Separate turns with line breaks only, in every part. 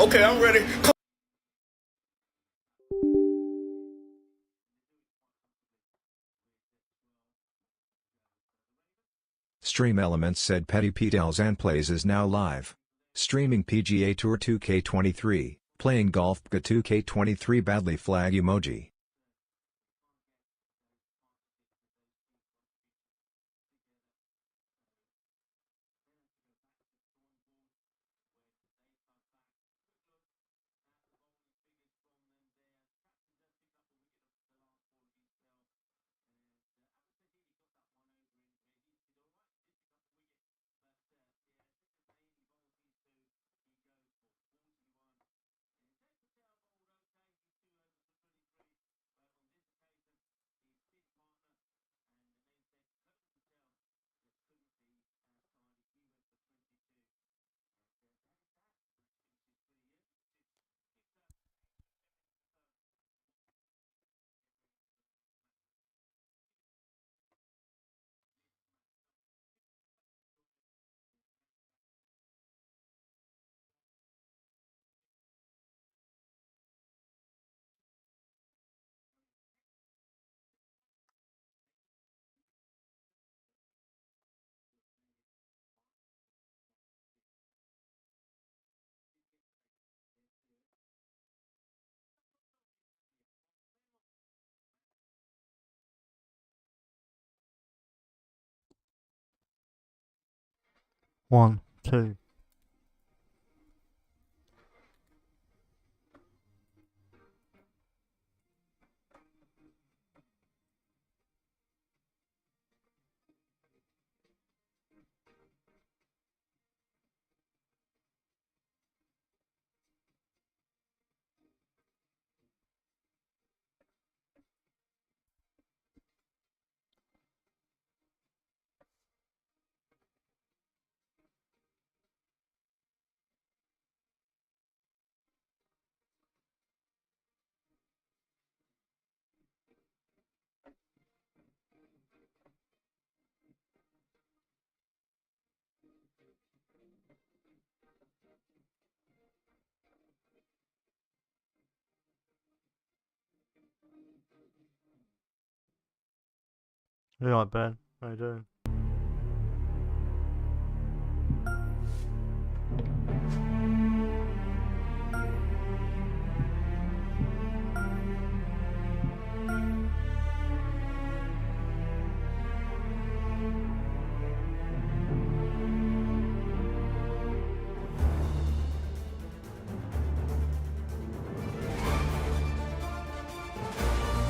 Okay, I'm ready.
Stream Elements said Petty Pete Elzan Plays is now live. Streaming PGA Tour 2K23, playing golf PGA 2K23 badly flag emoji.
One, two. You alright, Ben? How you doing?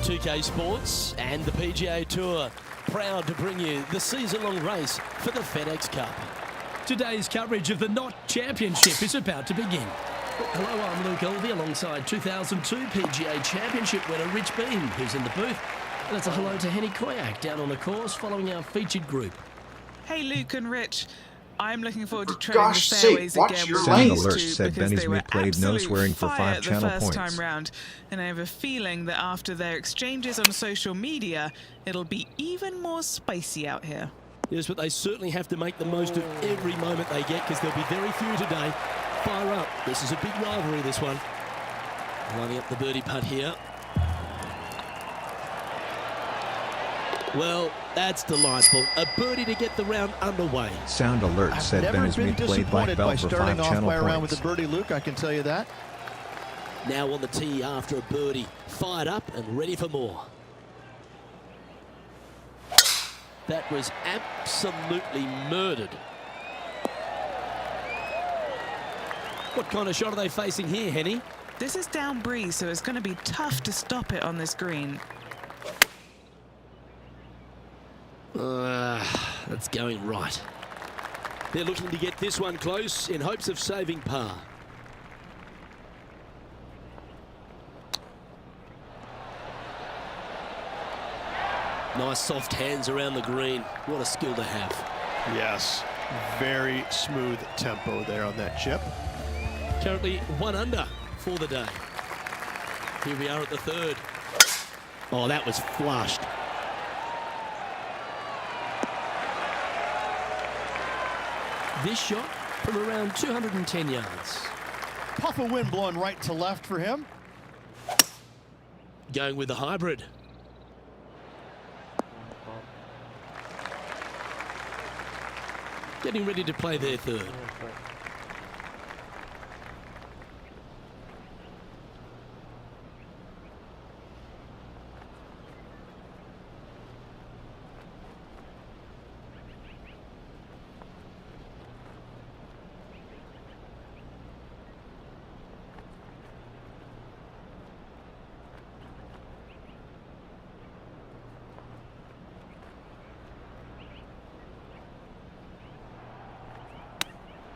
.2K Sports and the PGA Tour proud to bring you the season-long race for the FedEx Cup.
Today's coverage of the Knot Championship is about to begin.
Hello, I'm Luke Elvey alongside 2002 PGA Championship winner Rich Beam, who's in the booth. And it's a hello to Henny Koyak down on the course following our featured group.
Hey Luke and Rich, I'm looking forward to trying the fairways again with
Sound
these
alert
two
said
because
Benny's
they were
Meat played no
absolute
swearing for
fire
5
the
channel
first
points.
time round, and I have a feeling that after their exchanges on social media, it'll be even more spicy out here.
Yes, but they certainly have to make the most of every moment they get because there'll be very few today. Fire up. This is a big rivalry, this one. Lining up the birdie putt here. Well, that's delightful. A birdie to get the round underway.
Sound alert said Benny's Meat played black belt for 5 channel points.
Around with the birdie, Luke, I can tell you that.
Now on the tee after a birdie. Fired up and ready for more. That was absolutely murdered. What kind of shot are they facing here, Henny?
This is down breeze, so it's going to be tough to stop it on this green.
That's going right. They're looking to get this one close in hopes of saving par. Nice soft hands around the green. What a skill to have.
Yes, very smooth tempo there on that chip.
Currently 1 under for the day. Here we are at the third. Oh, that was flushed. This shot from around 210 yards.
puff of wind blowing right to left for him.
Going with the hybrid. Getting ready to play their third.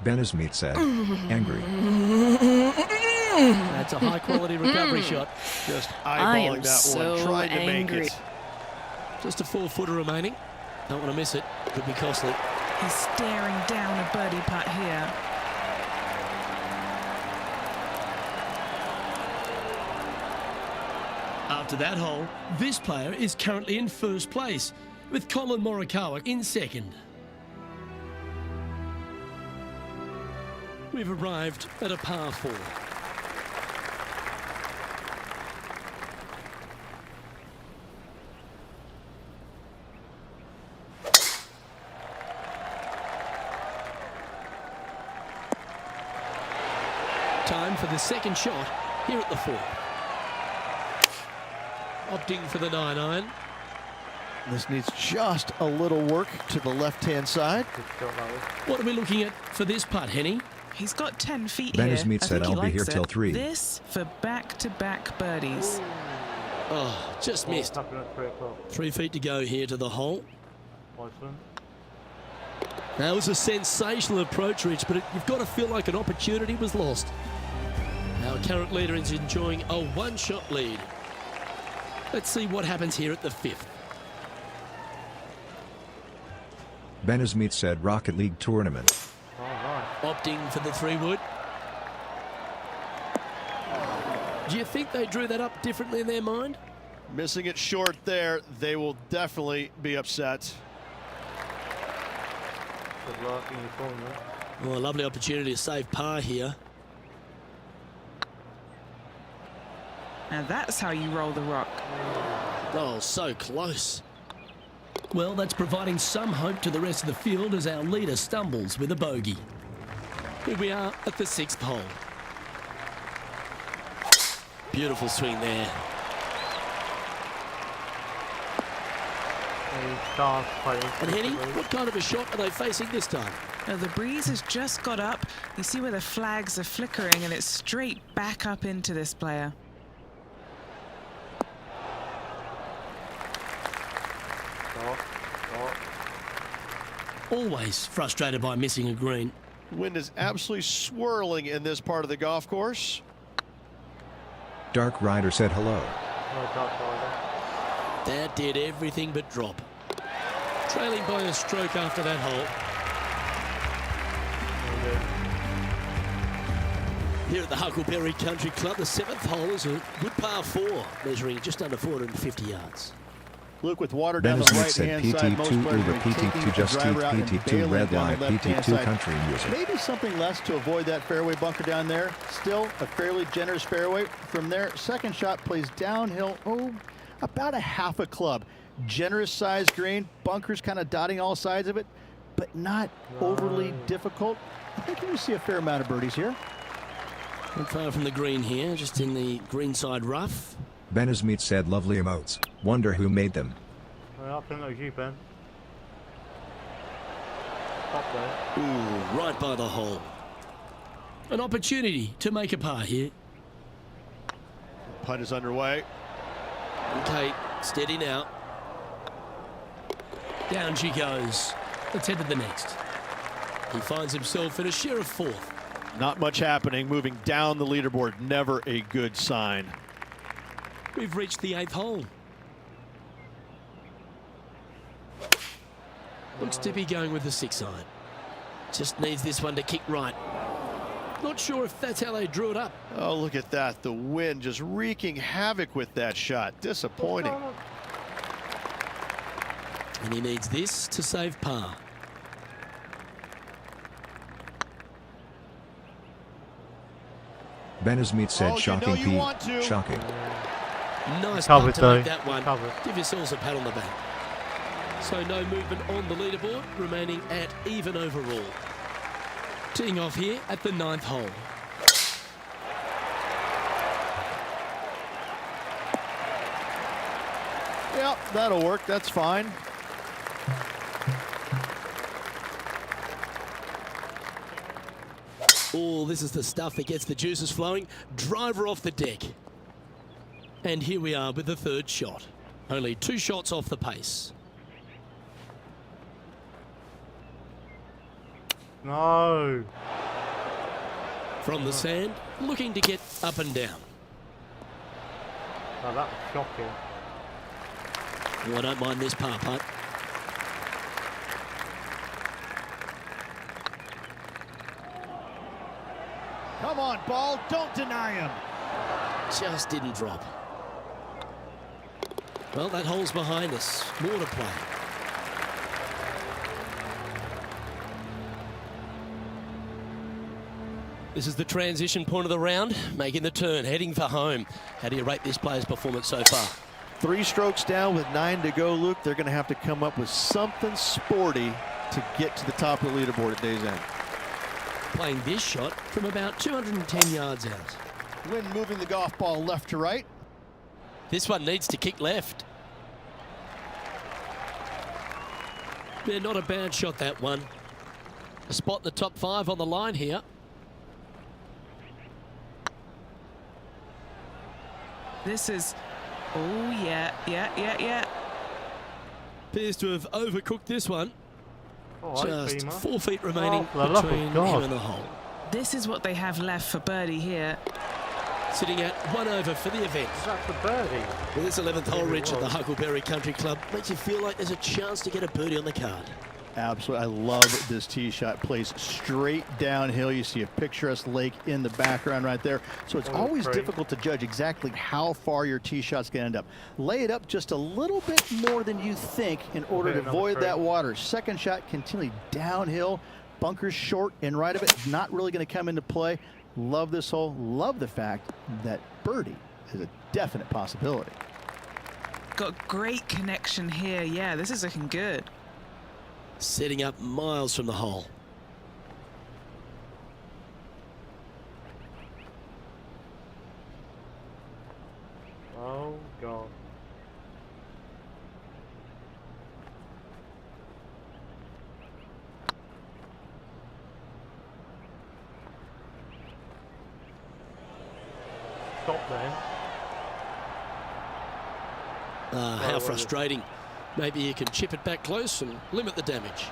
Benazmeet said, angry.
That's a high quality recovery shot.
Just
I am
eyeballing that
so
one, trying
angry.
to make it.
Just a 4-footer remaining. Don't want to miss it. Could be costly.
He's staring down a birdie putt here.
After that hole, this player is currently in first place, with Colin Morikawa in second. We've arrived at a par 4. Time for the second shot here at the 4. Opting for the 9-iron.
This needs just a little work to the left-hand side.
What are we looking at for this putt, Henny?
He's got 10 feet
Benazmeet
here.
said,
I think
"I'll
he
be here
likes
till
it.
3.
This for back-to-back birdies.
Oh, just missed. 3 feet to go here to the hole. That was a sensational approach, Rich, but you've got to feel like an opportunity was lost. Our current leader is enjoying a one-shot lead. Let's see what happens here at the 5th.
Benazmeet said, Rocket League tournament.
Opting for the 3-wood. Do you think they drew that up differently in their mind?
Missing it short there, they will definitely be upset.
Well, a lovely opportunity to save par here.
Now that's how you roll the rock.
Oh, so close.
Well, that's providing some hope to the rest of the field as our leader stumbles with a bogey.
Here we are at the 6th hole. Beautiful swing there. And Henny, what kind of a shot are they facing this time?
Now the breeze has just got up. You see where the flags are flickering, and it's straight back up into this player.
Always frustrated by missing a green.
Wind is absolutely swirling in this part of the golf course.
Dark Rider said hello.
That did everything but drop. Trailing by a stroke after that hole. Here at the Huckleberry Country Club, the 7th hole is a good par 4, measuring just under 450 yards.
Luke, with water down the
Benazmeet said,
right-hand side, most
PT2
players
Uber,
are taking
PT2
the
Just Eat,
driver out and
PT2
bailing
Red
down
Line,
the left-hand
PT2
side.
Country Music.
Maybe something less to avoid that fairway bunker down there. Still a fairly generous fairway. From there, second shot plays downhill, about a half a club. Generous sized green, bunkers kind of dotting all sides of it, but not overly difficult. I think you will see a fair amount of birdies here.
Not far from the green here, just in the greenside rough.
Benazmeet said, lovely emotes. Wonder who made them.
I think that was you, Ben.
Ooh, right by the hole.
An opportunity to make a par here.
Putt is underway.
Okay, steady now.
Down she goes. Let's head to the next.
He finds himself in a share of 4th.
Not much happening. Moving down the leaderboard, never a good sign.
We've reached the 8th hole. Looks to be going with the 6-iron. Just needs this one to kick right. Not sure if that's how they drew it up.
Oh, look at that. The wind just wreaking havoc with that shot. Disappointing.
And he needs this to save par.
Ben Smith said shocking Pete. Shocking.
Nice
Covered
putt to
though.
make that one.
Covered.
Give yourselves a pat on the back. So no movement on the leaderboard, remaining at even overall. Teeing off here at the 9th hole.
Yep, that'll work. That's fine.
Oh, this is the stuff that gets the juices flowing. Driver off the deck. And here we are with the 3rd shot. Only 2 shots off the pace.
No.
From the sand, looking to get up and down.
Oh, that was shocking.
Oh, I don't mind this par putt.
Come on, ball. Don't deny him.
Just didn't drop. Well, that hole's behind us. More to play. This is the transition point of the round, making the turn, heading for home. How do you rate this player's performance so far?
3 strokes down with 9 to go, Luke. They're going to have to come up with something sporty to get to the top of the leaderboard at day's end.
Playing this shot from about 210 yards out.
Lynn moving the golf ball left to right.
This one needs to kick left. Yeah, not a bad shot, that one. A spot in the top 5 on the line here.
This is... Oh, yeah.
Appears to have overcooked this one.
Oh,
Just 4 feet remaining
for the love of
between
God.
him and the hole.
This is what they have left for birdie here.
Sitting at 1 over for the event.
That's a birdie.
With this 11th hole,
Really
Rich, at the
was.
Huckleberry Country Club, makes you feel like there's a chance to get a birdie on the card.
Absolutely. I love this tee shot. Plays straight downhill. You see a picturesque lake in the background right there. So it's
Oh,
always
great.
difficult to judge exactly how far your tee shot's going to end up. Lay it up just a little bit more than you think in order to
Okay, number
avoid
3.
that water. Second shot continually downhill. Bunkers short and right of it. Not really going to come into play. Love this hole. Love the fact that birdie is a definite possibility.
Got great connection here. Yeah, this is looking good.
Setting up miles from the hole.
Oh, God. Stop then.
How frustrating. Maybe you can chip it back close and limit the damage.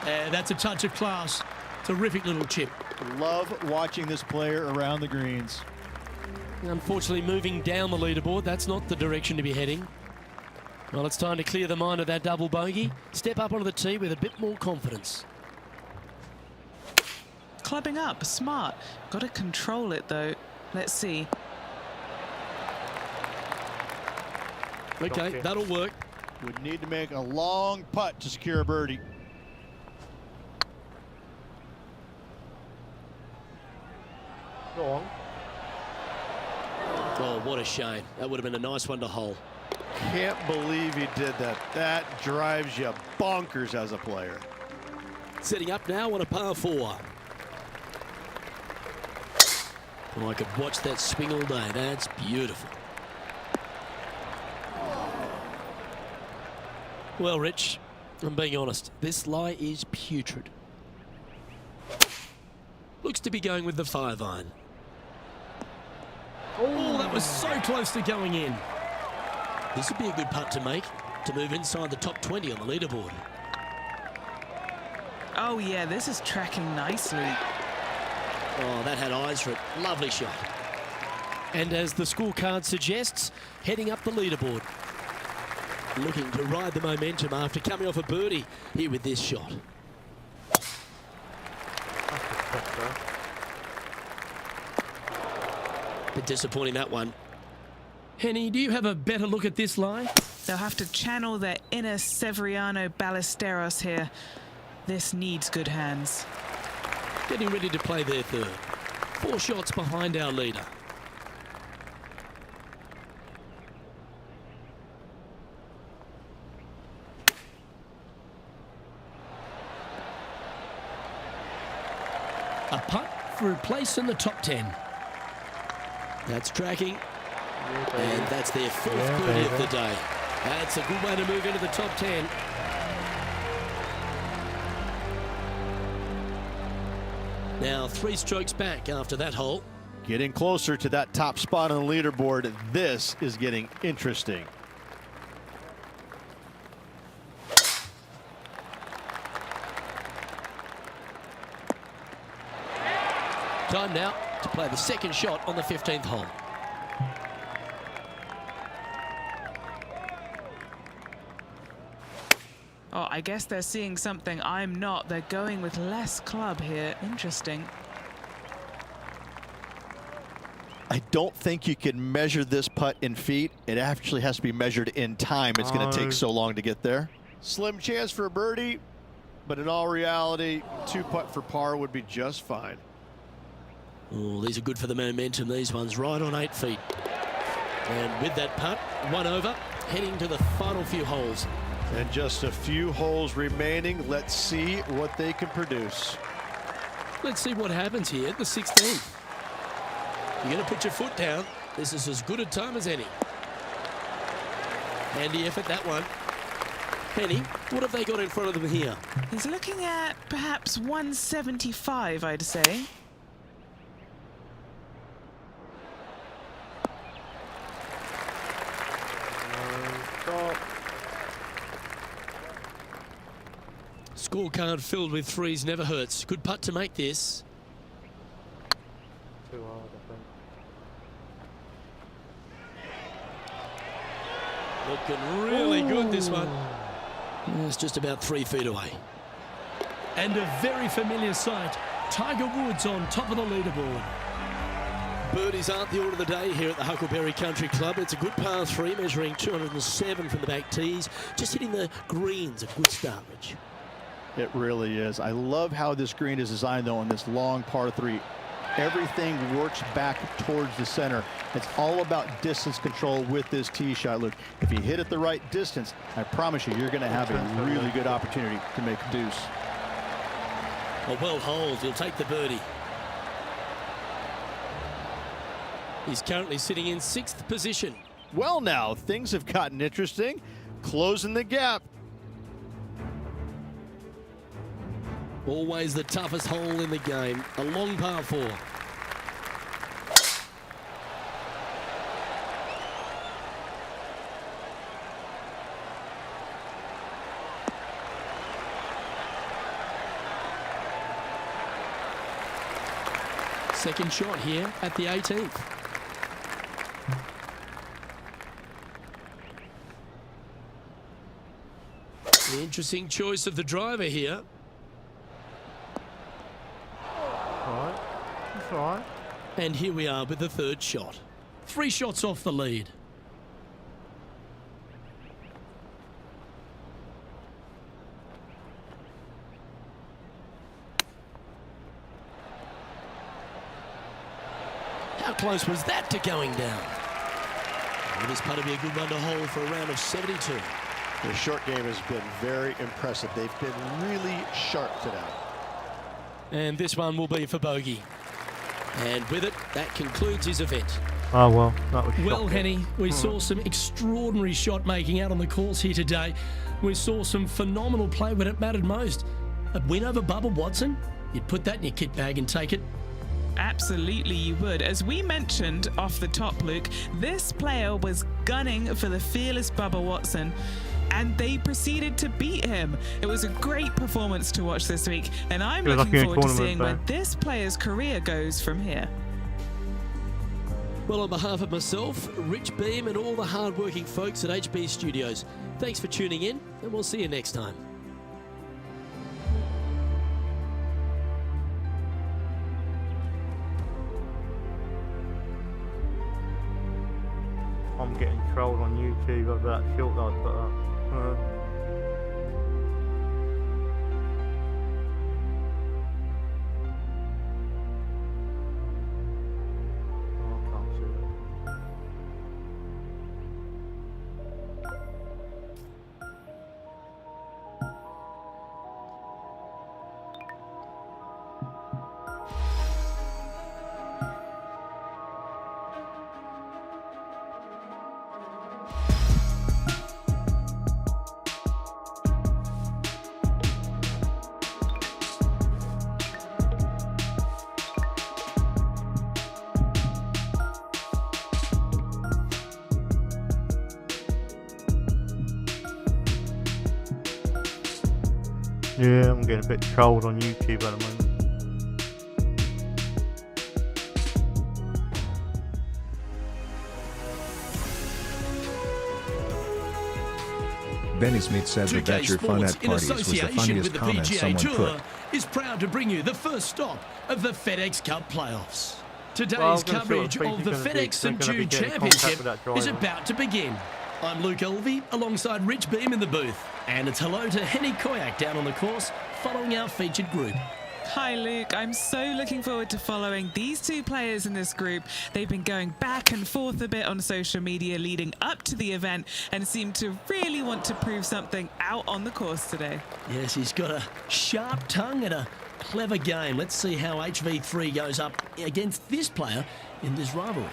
That's a touch of class. Terrific little chip.
Love watching this player around the greens.
Unfortunately, moving down the leaderboard, that's not the direction to be heading. Well, it's time to clear the mind of that double bogey. Step up onto the tee with a bit more confidence.
Clubbing up, smart. Got to control it though. Let's see.
Okay, that'll work.
Would need to make a long putt to secure a birdie.
Go on.
Oh, what a shame. That would have been a nice one to hole.
Can't believe he did that. That drives you bonkers as a player.
Setting up now on a par 4. Oh, I could watch that swing all day. That's beautiful. Well, Rich, I'm being honest. This lie is putrid. Looks to be going with the 5-iron.
Oh, that was so close to going in.
This would be a good putt to make to move inside the top 20 on the leaderboard.
Oh yeah, this is tracking nicely.
Oh, that had eyes for it. Lovely shot. And as the scorecard suggests, heading up the leaderboard. Looking to ride the momentum after coming off a birdie here with this shot. Bit disappointing, that one.
Henny, do you have a better look at this lie?
They'll have to channel their inner Severiano Ballesteros here. This needs good hands.
Getting ready to play their 3rd. 4 shots behind our leader.
A putt for a place in the top 10.
That's tracking, and that's their 4th
Yeah,
birdie of
baby.
the day. That's a good way to move into the top 10. Now 3 strokes back after that hole.
Getting closer to that top spot on the leaderboard. This is getting interesting.
Time now to play the 2nd shot on the 15th hole.
Oh, I guess they're seeing something I'm not. They're going with less club here. Interesting.
I don't think you can measure this putt in feet. It actually has to be measured in time. It's going to take so long to get there. Slim chance for a birdie, but in all reality, 2-putt for par would be just fine.
Oh, these are good for the momentum. These ones right on 8 feet. And with that putt, 1 over, heading to the final few holes.
And just a few holes remaining. Let's see what they can produce.
Let's see what happens here at the 16th. You're going to put your foot down. This is as good a time as any. Handy effort, that one. Penny, what have they got in front of them here?
He's looking at perhaps 175, I'd say.
Stop.
Scorecard filled with 3s never hurts. Good putt to make this.
Too hard, I think.
Looking really good, this one. It's just about 3 feet away.
And a very familiar sight. Tiger Woods on top of the leaderboard.
Birdies aren't the order of the day here at the Huckleberry Country Club. It's a good par 3, measuring 207 from the back tees. Just hitting the greens, a good start, Rich.
It really is. I love how this green is designed, though, on this long par 3. Everything works back towards the center. It's all about distance control with this tee shot. Look, if you hit it the right distance, I promise you're going to have a really good opportunity to make a deuce.
A well holed, he'll take the birdie. He's currently sitting in 6th position.
Well, now, things have gotten interesting. Closing the gap.
Always the toughest hole in the game. A long par 4. Second shot here at the 18th. The interesting choice of the driver here.
Alright. That's alright.
And here we are with the 3rd shot.
3 shots off the lead.
How close was that to going down? Well, this putt will be a good one to hold for a round of 72.
The short game has been very impressive. They've been really sharp today.
And this one will be for bogey. And with it, that concludes his event.
Oh, well, that was
Well,
shocking.
Henny, we saw some extraordinary shot making out on the course here today. We saw some phenomenal play when it mattered most. A win over Bubba Watson? You'd put that in your kit bag and take it.
Absolutely you would. As we mentioned off the top, Luke, this player was gunning for the fearless Bubba Watson, and they proceeded to beat him. It was a great performance to watch this week, and I'm
Feels like
looking
you're in
forward to
tournament,
seeing where
though.
this player's career goes from here.
Well, on behalf of myself, Rich Beam, and all the hard-working folks at HB Studios, thanks for tuning in, and we'll see you next time.
I'm getting trolled on YouTube over that short that I put up. Yeah, I'm getting a bit trolled on YouTube at the moment.
Benny Smith said that
2K
your fun
Sports,
at
in
parties was the
association
funniest
with the
comment
PGA
someone
Tour,
put.
is proud to bring you the first stop of the FedEx Cup playoffs. Today's
Well, I was gonna
coverage
sort of
of the
think you're
FedEx
gonna
St
be
Jude
getting in contact
Championship
with that
is
driver.
about to begin. I'm Luke Elvey alongside Rich Beam in the booth, and it's hello to Henny Koyak down on the course following our featured group.
Hi Luke, I'm so looking forward to following these two players in this group. They've been going back and forth a bit on social media leading up to the event and seem to really want to prove something out on the course today.
Yes, he's got a sharp tongue and a clever game. Let's see how HV3 goes up against this player in this rivalry.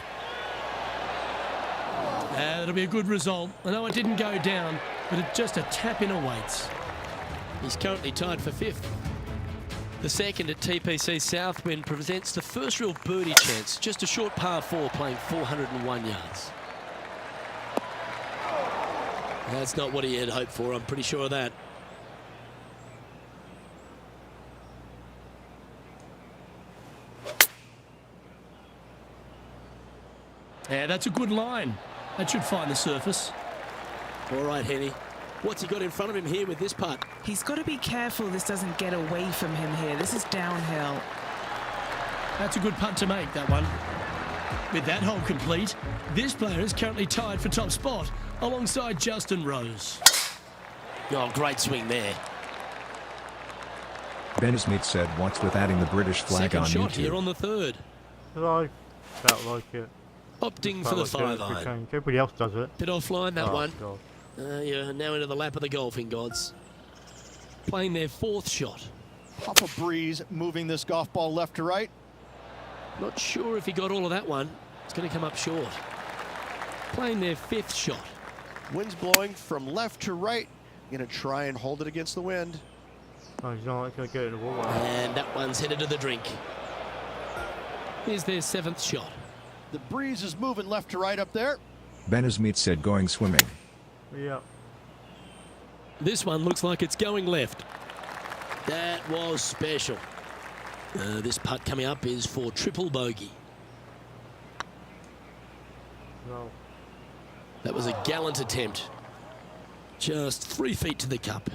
That'll be a good result. I know it didn't go down, but it's just a tap in awaits.
He's currently tied for 5th. The second at TPC Southwind presents the first real birdie chance. Just a short par 4 playing 401 yards. That's not what he had hoped for, I'm pretty sure of that.
Yeah, that's a good line. That should find the surface.
All right, Henny. What's he got in front of him here with this putt?
He's got to be careful this doesn't get away from him here. This is downhill.
That's a good putt to make, that one. With that hole complete, this player is currently tied for top spot alongside Justin Rose.
Oh, great swing there.
Benny Smith said what's with adding the British flag
Second
on
shot
YouTube.
here on the third.
I felt like it.
Opting for
Felt
the
like
5 iron.
change. Everybody else does it.
Bit offline, that
Oh,
one.
God.
You're now into the lap of the golfing gods. Playing their 4th shot.
Pop a breeze moving this golf ball left to right.
Not sure if he got all of that one. It's going to come up short. Playing their 5th shot.
Wind's blowing from left to right. Gonna try and hold it against the wind.
Oh, he's not going to get in the water.
And that one's headed to the drink. Here's their 7th shot.
The breeze is moving left to right up there.
Benny Smith said going swimming.
Yeah.
This one looks like it's going left. That was special. This putt coming up is for triple bogey.
No.
That was a gallant attempt. Just 3 feet to the cup.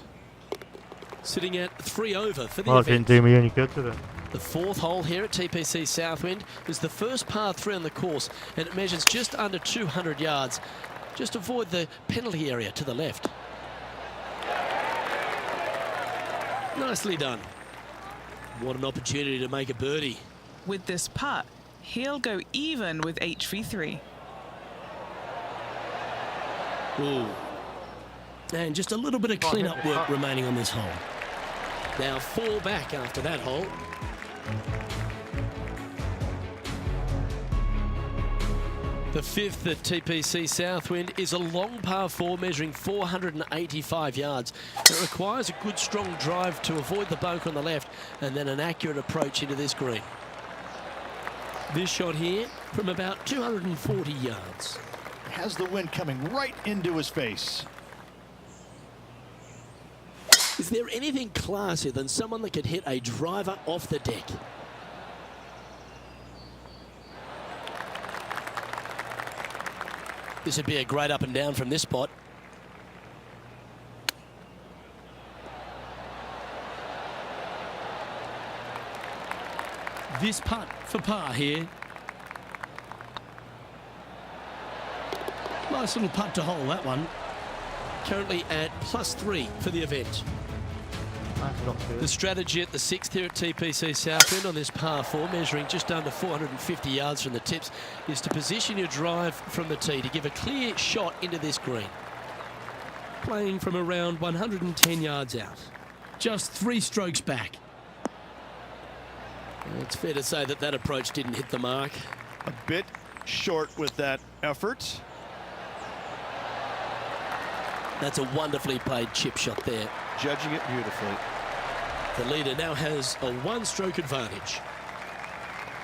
Sitting at 3 over for the
Well, it didn't
event.
do me any good, did it?
The 4th hole here at TPC Southwind is the first par 3 on the course, and it measures just under 200 yards. Just avoid the penalty area to the left. Nicely done. What an opportunity to make a birdie.
With this putt, he'll go even with HV3.
Ooh.
And just a little bit of clean-up work remaining on this hole.
Now 4 back after that hole. The 5th at TPC Southwind is a long par 4 measuring 485 yards. It requires a good strong drive to avoid the bunker on the left and then an accurate approach into this green. This shot here from about 240 yards.
Has the wind coming right into his face.
Is there anything classier than someone that could hit a driver off the deck? This would be a great up and down from this spot.
This putt for par here. Nice little putt to hole, that one.
Currently at +3 for the event.
That's not good.
The strategy at the 6th here at TPC Southwind on this par 4, measuring just under 450 yards from the tips, is to position your drive from the tee to give a clear shot into this green. Playing from around 110 yards out.
Just 3 strokes back.
It's fair to say that that approach didn't hit the mark.
A bit short with that effort.
That's a wonderfully played chip shot there.
Judging it beautifully.
The leader now has a 1-stroke advantage.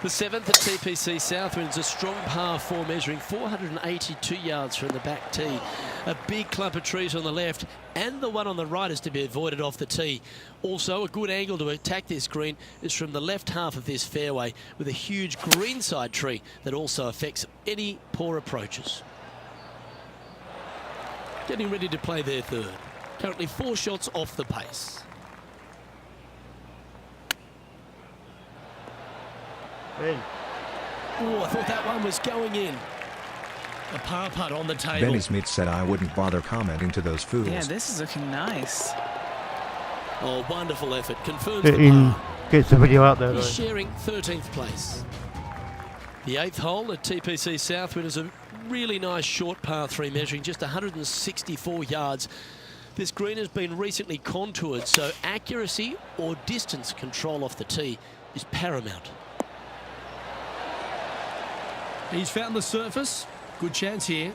The 7th at TPC Southwind is a strong par 4 measuring 482 yards from the back tee. A big clump of trees on the left and the one on the right is to be avoided off the tee. Also, a good angle to attack this green is from the left half of this fairway with a huge greenside tree that also affects any poor approaches. Getting ready to play their third. Currently 4 shots off the pace.
In.
Oh, I thought that one was going in.
A par putt on the table.
Benny Smith said I wouldn't bother commenting to those fools.
Yeah, this is looking nice.
Oh, wonderful effort. Confirms
Get
the
in.
par.
Gets the video out there, though.
He's sharing 13th place. The 8th hole at TPC Southwind is a really nice short par 3 measuring just 164 yards. This green has been recently contoured, so accuracy or distance control off the tee is paramount.
He's found the surface. Good chance here.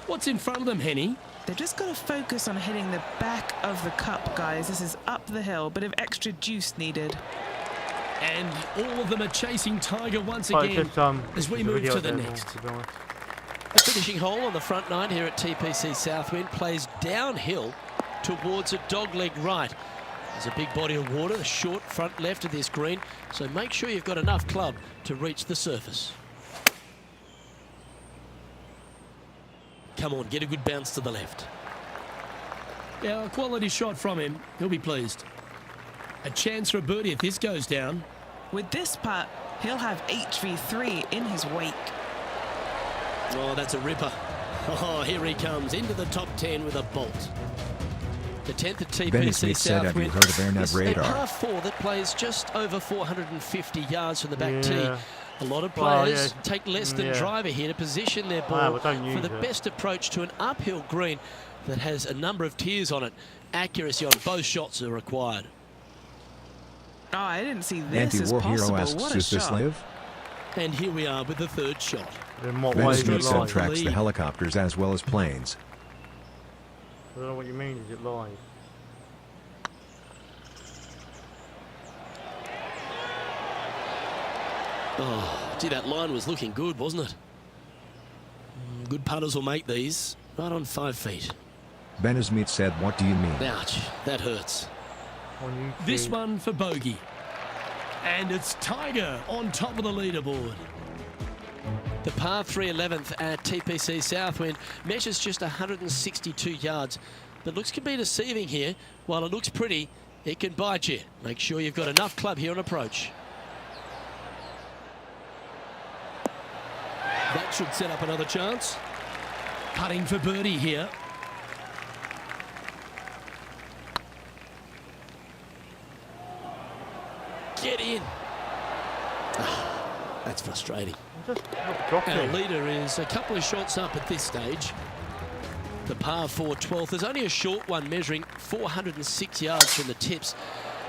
What's in front of them, Henny?
They've just got to focus on hitting the back of the cup, guys. This is up the hill, bit of extra juice needed.
And all of them are chasing Tiger once
But it's
again
just,
as we
there's a
move
video
to
out
the
there more,
next.
to be honest.
The finishing hole on the front 9 here at TPC Southwind plays downhill towards a dogleg right. There's a big body of water, the short front left of this green, so make sure you've got enough club to reach the surface. Come on, get a good bounce to the left.
Yeah, a quality shot from him. He'll be pleased. A chance for a birdie if this goes down.
With this putt, he'll have HV3 in his wake.
Oh, that's a ripper. Oh, here he comes into the top 10 with a bolt. The 10th at
Benny
TPC
Smith said, have you
Southwind
heard of Airnet
is a
Radar?
par 4 that plays just over 450 yards from the back tee.
Yeah.
A lot of
Well,
players
yeah.
take less than
Yeah.
driver here to position their
Ah,
ball
well, don't
for
use
the
it.
best approach to an uphill green that has a number of tiers on it. Accuracy on both shots are required.
Oh, I didn't see this as
Anti-war
possible.
hero asks,
What a
does this
shot.
live?
And here we are with the third shot.
In what
Benny
way is
Smith
it
said
live?
tracks the
Lead.
helicopters as well as planes.
I don't know what you mean, is it live?
Oh, gee, that line was looking good, wasn't it? Good putters will make these right on 5 feet.
Ben Smith said, what do you mean?
Ouch, that hurts.
On YouTube.
This one for bogey. And it's Tiger on top of the leaderboard.
The par 3 11th at TPC Southwind measures just 162 yards. But looks can be deceiving here. While it looks pretty, it can bite you. Make sure you've got enough club here on approach.
That should set up another chance. Putting for birdie here.
Get in. That's frustrating.
Just drop
Our
it.
leader is a couple of shots up at this stage. The par 4 12th. There's only a short one measuring 406 yards from the tips.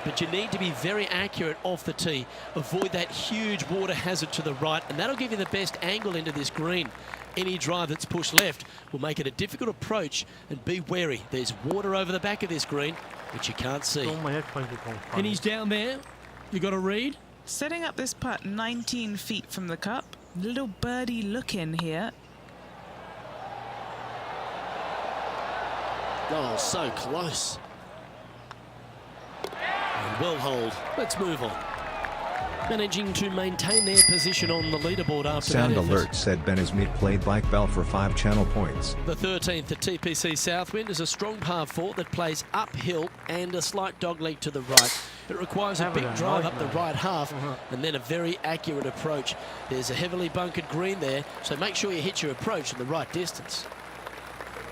But you need to be very accurate off the tee. Avoid that huge water hazard to the right, and that'll give you the best angle into this green. Any drive that's pushed left will make it a difficult approach, and be wary. There's water over the back of this green, which you can't see.
All my headphones are gone funny.
And he's down there. You got a read?
Setting up this putt 19 feet from the cup. Little birdie look in here.
Oh, so close. And well hold. Let's move on. Managing to maintain their position on the leaderboard after
Sound
that effort.
alert said Ben Smith played Bike Bell for 5 channel points.
The 13th at TPC Southwind is a strong par 4 that plays uphill and a slight dogleg to the right. It requires a
Have a
big
damn
drive
right,
up the
mate.
right half and then a very accurate approach. There's a heavily bunkered green there, so make sure you hit your approach in the right distance.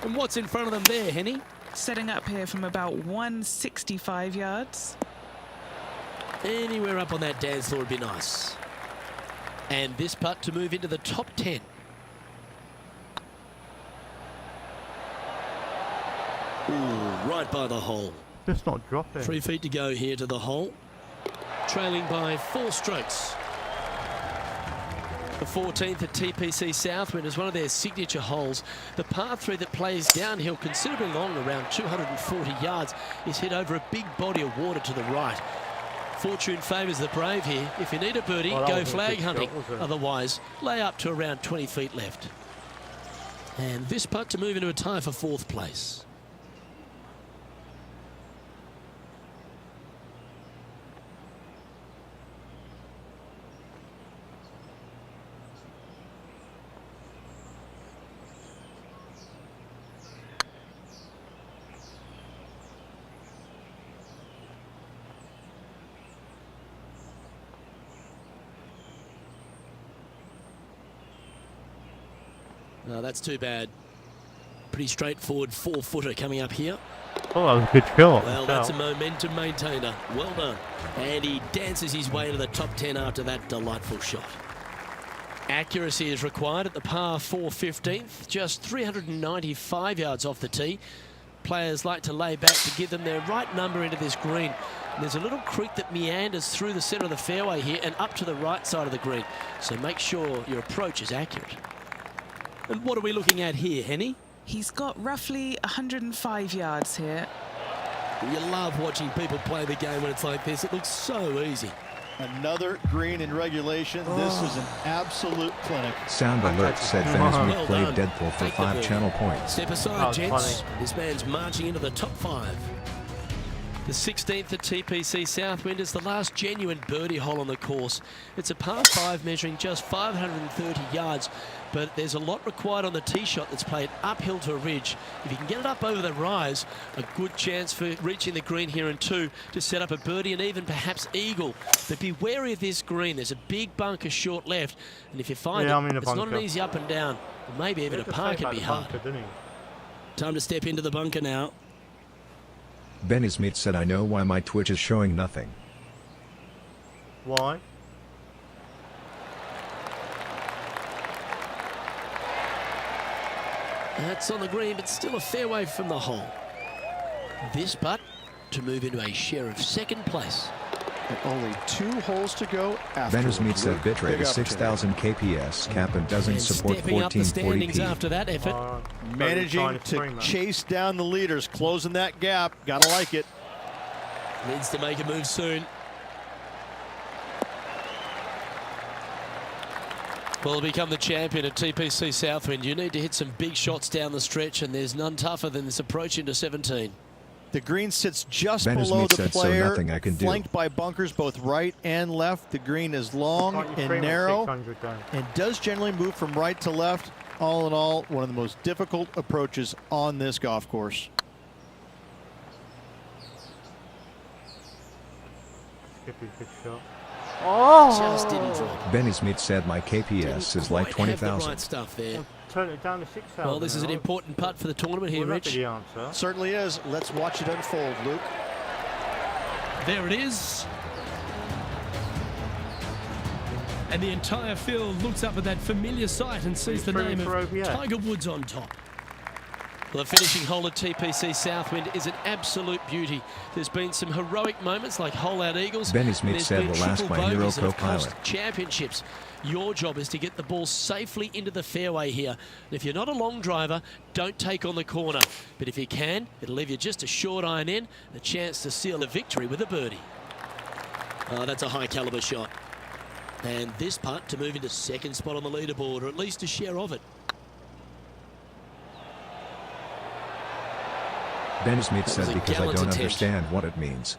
And what's in front of them there, Henny?
Setting up here from about 165 yards.
Anywhere up on that dance floor would be nice. And this putt to move into the top 10. Ooh, right by the hole.
Just not drop it.
3 feet to go here to the hole. Trailing by 4 strokes. The 14th at TPC Southwind is one of their signature holes. The par 3 that plays downhill considerably long, around 240 yards, is hit over a big body of water to the right. Fortune favours the brave here. If you need a birdie,
Well, that
go
wasn't a
flag
good
hunting.
shot, was it?
Otherwise, lay up to around 20 feet left. And this putt to move into a tie for 4th place. No, that's too bad. Pretty straightforward 4-footer coming up here.
Oh, that was a good shot.
Well, that's a momentum maintainer. Well done. And he dances his way to the top 10 after that delightful shot. Accuracy is required at the par 4 15th, just 395 yards off the tee. Players like to lay back to give them their right number into this green. And there's a little creek that meanders through the centre of the fairway here and up to the right side of the green. So make sure your approach is accurate. And what are we looking at here, Henny?
He's got roughly 105 yards here.
You love watching people play the game when it's like this. It looks so easy.
Another green in regulation. This is an absolute clinic.
Sound alert said Venice
Well
Meat played
done.
Deadpool for
Take the
5
ball.
channel points.
Step
That
aside,
was
gents.
funny.
This man's marching into the top 5. The 16th at TPC Southwind is the last genuine birdie hole on the course. It's a par 5 measuring just 530 yards, but there's a lot required on the tee shot that's played uphill to a ridge. If you can get it up over the rise, a good chance for reaching the green here in 2 to set up a birdie and even perhaps eagle. But be wary of this green. There's a big bunker short left, and if you find
Yeah, I'm in
it's
a
not an
bunker.
easy up and down. Maybe even a
He had to
par
say
can
about
be
the
hard.
bunker, didn't he?
Time to step into the bunker now.
Benny's Meat said I know why my Twitch is showing nothing.
Why?
That's on the green, but still a fair way from the hole. This putt to move into a share of 2nd place.
And only 2 holes to go after.
Benner's Meat said bitrate is 6,000 kps cap and doesn't
And
support
stepping up the standings
1440p.
after that effort.
Managing to chase down the leaders, closing that gap. Gotta like it.
Needs to make a move soon. Well, to become the champion at TPC Southwind, you need to hit some big shots down the stretch, and there's none tougher than this approach into 17.
The green sits just
Benner's
below
Meat
the
said, "So
player,
nothing I can do."
flanked by bunkers both right and left. The green is long and narrow and does generally move from right to left. All in all, one of the most difficult approaches on this golf course.
Skippy, good shot. Oh!
Just didn't drop.
Benny's Meat said my KPS is like
Quite have the
20,000.
right stuff there.
Turn it down to 6,000.
Well, this is an
now.
important putt for the tournament here,
Will that be
Rich.
the answer?
Certainly is. Let's watch it unfold, Luke.
There it is. And the entire field looks up at that familiar sight and sees the
He's
name
through
of
for OBS.
Tiger Woods on top.
Well, the finishing hole at TPC Southwind is an absolute beauty. There's been some heroic moments like hole-out eagles.
Benny Smith
There's
said
been
will ask
triple
my hero
bogeys that have cost
co-pilot.
championships. Your job is to get the ball safely into the fairway here. And if you're not a long driver, don't take on the corner. But if you can, it'll leave you just a short iron in, a chance to seal the victory with a birdie. Oh, that's a high caliber shot. And this putt to move into 2nd spot on the leaderboard, or at least a share of it.
Benny Smith
That was
said
a
because I
gallant
don't
attempt.
understand what it means.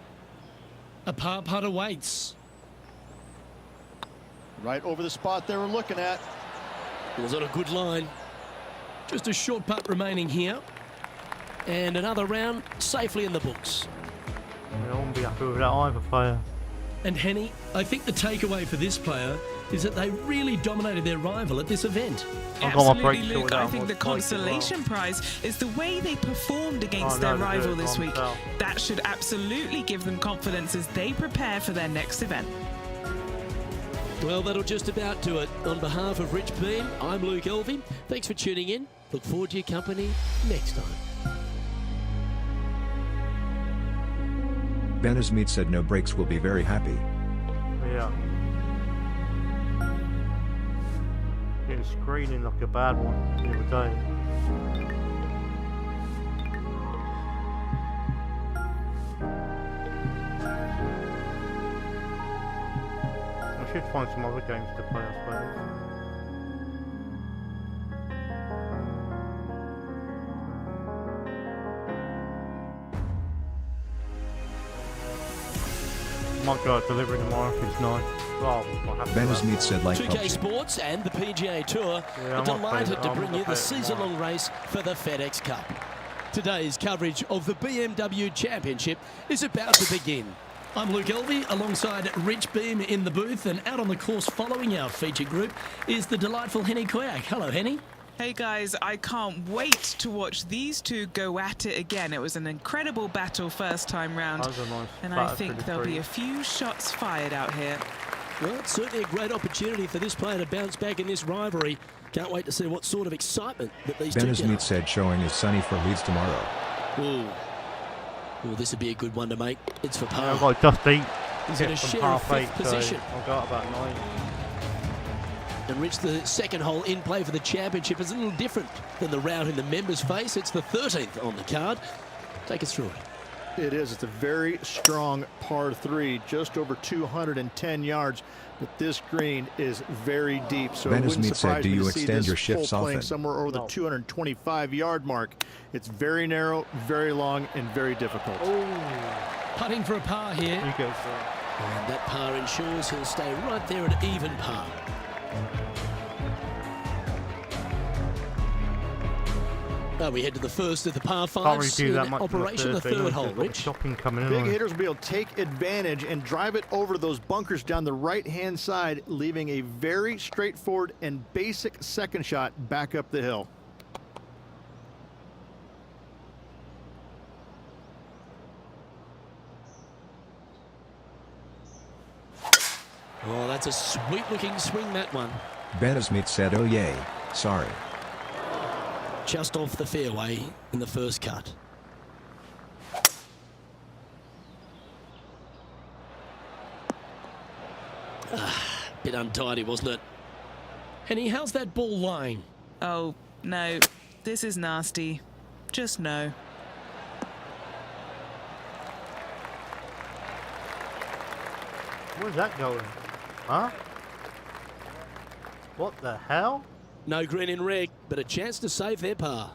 A par putt awaits.
Right over the spot they were looking at.
Was on a good line.
Just a short putt remaining here.
And another round safely in the books.
I won't be happy with that either player.
And Henny, I think the takeaway for this player is that they really dominated their rival at this event.
I've got my
Absolutely,
break
Luke.
short
I
down,
think the
was quite as well.
consolation prize is the way they performed against
Oh,
their
no, they
rival
did it
this
by
week.
themselves.
That should absolutely give them confidence as they prepare for their next event.
Well, that'll just about do it. On behalf of Rich Beam, I'm Luke Elvey. Thanks for tuning in. Look forward to your company next time.
Benny Smith said no breaks will be very happy.
Yeah. Getting screening like a bad one the other day. should find some other games to play, I suppose. Might go out delivering tomorrow if it's nice. Well, I'll have to
Ben
do that.
Smith said like
2K
PUBG.
Sports and the PGA Tour
Yeah,
are
I might
delighted
play-
to
I'm
bring
gonna
you the
play it
season-long race for the FedEx Cup. Today's coverage of the BMW Championship is about to begin.
I'm Luke Elvey alongside Rich Beam in the booth, and out on the course following our feature group is the delightful Henny Koyak. Hello, Henny.
Hey guys, I can't wait to watch these two go at it again. It was an incredible battle first time round,
That was a nice
and I
battle
think
for the
there'll be
three.
a few shots fired out here.
Well, it's certainly a great opportunity for this player to bounce back in this rivalry. Can't wait to see what sort of excitement that these two
Ben
get
Smith
up.
said showing is sunny for Leeds tomorrow.
Ooh. Well, this would be a good one to make. It's for
I've
par.
got just 8
He's in a
hits from
share
half
of
8,
fifth
so
position.
I'll go out about 9.
And Rich, the second hole in play for the championship is a little different than the round in the members' face. It's the 13th on the card. Take us through it.
It is. It's a very strong par 3, just over 210 yards. But this green is very deep, so
Ben
it wouldn't
Smith said,
surprise
"Do
me
you
to see
extend
this
your shifts
hole playing
often?"
somewhere over the
No.
225-yard mark. It's very narrow, very long, and very difficult.
Putting for a par here.
You go for it.
And that par ensures he'll stay right there at even par. Now we head to the first of the par
Can't really
fives
do
in
that much
operation, the third hole, Rich.
Shopping coming in.
Big
on it.
hitters will be able to take advantage and drive it over those bunkers down the right-hand side, leaving a very straightforward and basic second shot back up the hill.
Oh, that's a sweet-looking swing, that one.
Ben Smith said, oh yay, sorry.
Just off the fairway in the first cut. Bit untidy, wasn't it?
Henny, how's that ball lying?
Oh, no, this is nasty. Just no.
Where's that going? Huh? What the hell?
No green in red, but a chance to save their par.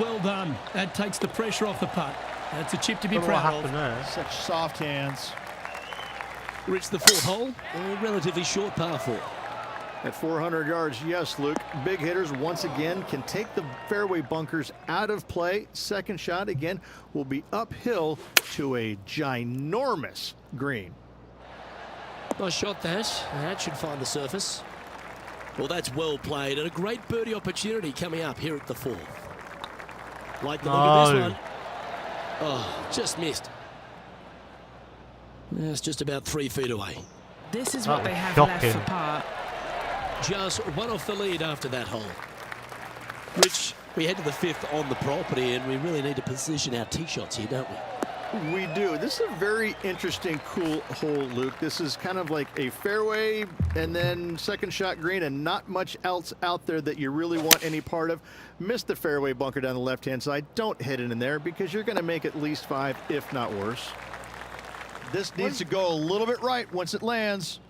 Well done. That takes the pressure off the putt. That's a chip to be
Don't know what
proud of.
happened there.
Such soft hands.
Rich, the fourth hole, a relatively short par 4.
At 400 yards, yes, Luke. Big hitters, once again, can take the fairway bunkers out of play. Second shot, again, will be uphill to a ginormous green.
Nice shot, that. That should find the surface. Well, that's well played, and a great birdie opportunity coming up here at the fourth. Like the look of this
No.
one. Oh, just missed. It's just about 3 feet away.
This is
That
what they
was
have left for
shocking.
par.
Just one off the lead after that hole. Rich, we head to the fifth on the property, and we really need to position our tee shots here, don't we?
We do. This is a very interesting, cool hole, Luke. This is kind of like a fairway and then second shot green and not much else out there that you really want any part of. Miss the fairway bunker down the left-hand side. Don't hit it in there because you're going to make at least 5, if not worse. This needs to go a little bit right once it lands.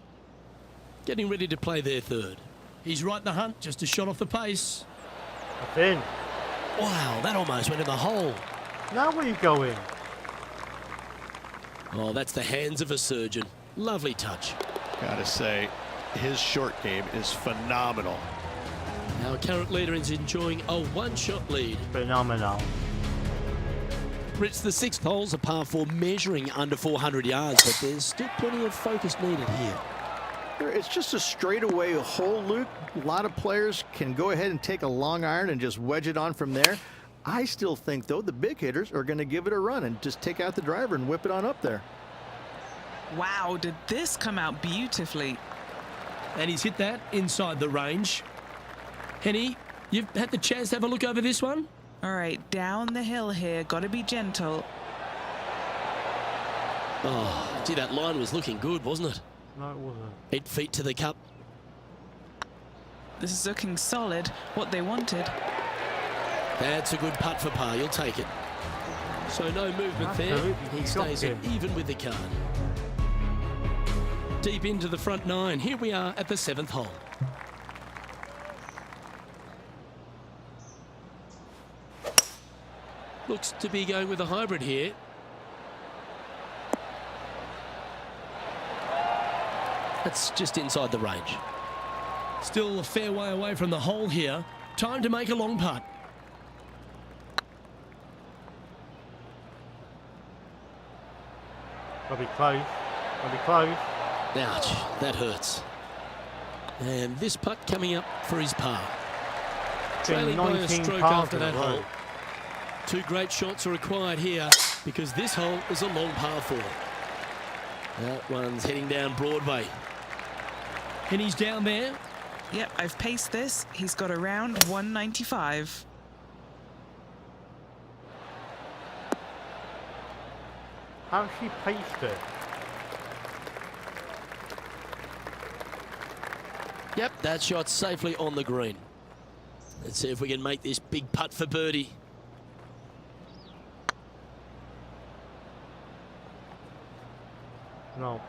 Getting ready to play their third.
He's right in the hunt, just a shot off the pace.
That's in.
Wow, that almost went in the hole.
Now where you going?
Oh, that's the hands of a surgeon. Lovely touch.
Gotta say, his short game is phenomenal.
Our current leader is enjoying a one-shot lead.
Phenomenal.
Rich, the sixth hole's a par 4 measuring under 400 yards, but there's still plenty of focus needed here.
It's just a straightaway hole, Luke. A lot of players can go ahead and take a long iron and just wedge it on from there. I still think, though, the big hitters are going to give it a run and just take out the driver and whip it on up there.
Wow, did this come out beautifully.
And he's hit that inside the range. Henny, you've had the chance to have a look over this one?
All right, down the hill here. Got to be gentle.
Oh, gee, that line was looking good, wasn't it?
No, it wasn't.
8 feet to the cup.
This is looking solid. What they wanted.
That's a good putt for par. You'll take it. So no movement there.
Absolutely
He stays
shocking.
even with the card. Deep into the front nine. Here we are at the 7th hole. Looks to be going with a hybrid here. That's just inside the range.
Still a fair way away from the hole here. Time to make a long putt.
I'll be close. I'll be close.
Ouch, that hurts. And this putt coming up for his par. Trailing by a
19
stroke
pars
after
in a
that
row.
hole. 2 great shots are required here because this hole is a long par 4. That one's heading down Broadway.
And he's down there.
Yep, I've paced this. He's got around 195.
How's she paced it?
Yep, that shot's safely on the green. Let's see if we can make this big putt for birdie.
No.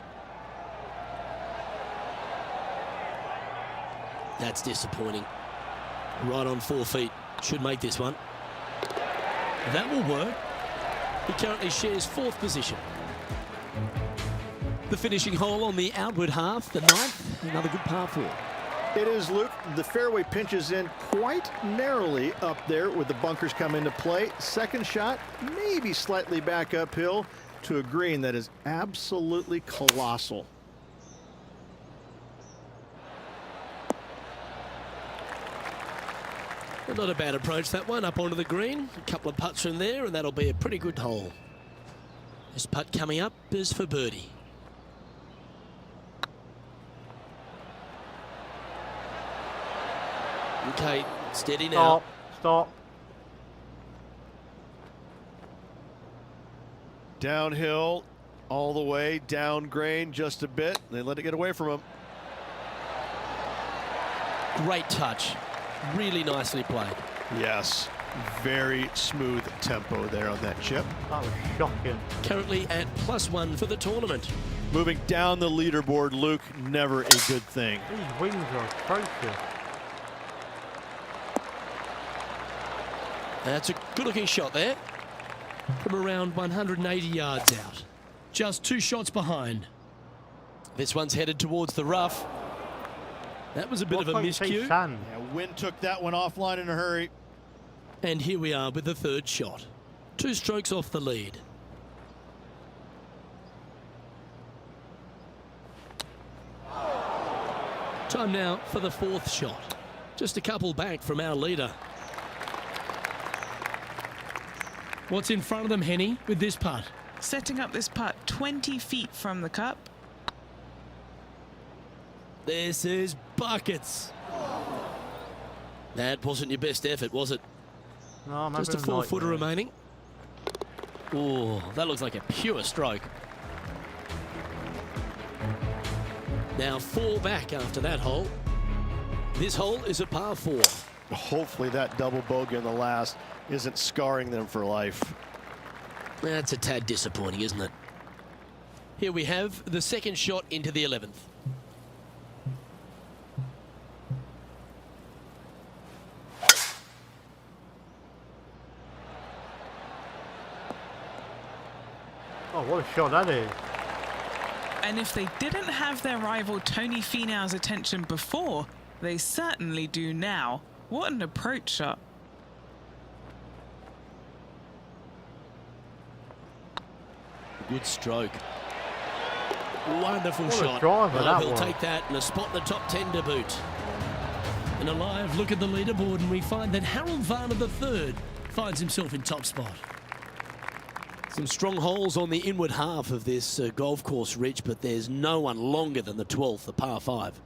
That's disappointing. Right on 4 feet. Should make this one. That will work. He currently shares 4th position. The finishing hole on the outward half, the 9th. Another good par 4.
It is, Luke. The fairway pinches in quite narrowly up there with the bunkers come into play. Second shot, maybe slightly back uphill to a green that is absolutely colossal.
Not a bad approach, that one, up onto the green. A couple of putts from there, and that'll be a pretty good hole. This putt coming up is for birdie. Okay, steady now.
Stop.
Downhill, all the way, down grain just a bit. They let it get away from him.
Great touch. Really nicely played.
Yes, very smooth tempo there on that chip.
That was shocking.
Currently at +1 for the tournament.
Moving down the leaderboard, Luke, never a good thing.
These wings are atrocious.
That's a good-looking shot there. From around 180 yards out.
Just 2 shots behind.
This one's headed towards the rough. That was a bit of a miscue.
Sand.
Yeah, wind took that one offline in a hurry.
And here we are with the 3rd shot. 2 strokes off the lead. Time now for the 4th shot. Just a couple back from our leader.
What's in front of them, Henny, with this putt?
Setting up this putt 20 feet from the cup.
This is buckets. That wasn't your best effort, was it?
No, I'm
Just a
having
4-footer
nightmare.
remaining. Oh, that looks like a pure stroke. Now 4 back after that hole. This hole is a par 4.
Hopefully that double bogey on the last isn't scarring them for life.
That's a tad disappointing, isn't it? Here we have the 2nd shot into the 11th.
Oh, what a shot that is.
And if they didn't have their rival Tony Finau's attention before, they certainly do now. What an approach shot.
Good stroke. Wonderful
What a
shot.
driver
Oh,
that
he'll
was.
take that and a spot in the top 10 to boot.
And a live look at the leaderboard, and we find that Harold Varner III finds himself in top spot.
Some strong holes on the inward half of this golf course, Rich, but there's no one longer than the 12th, the par 5.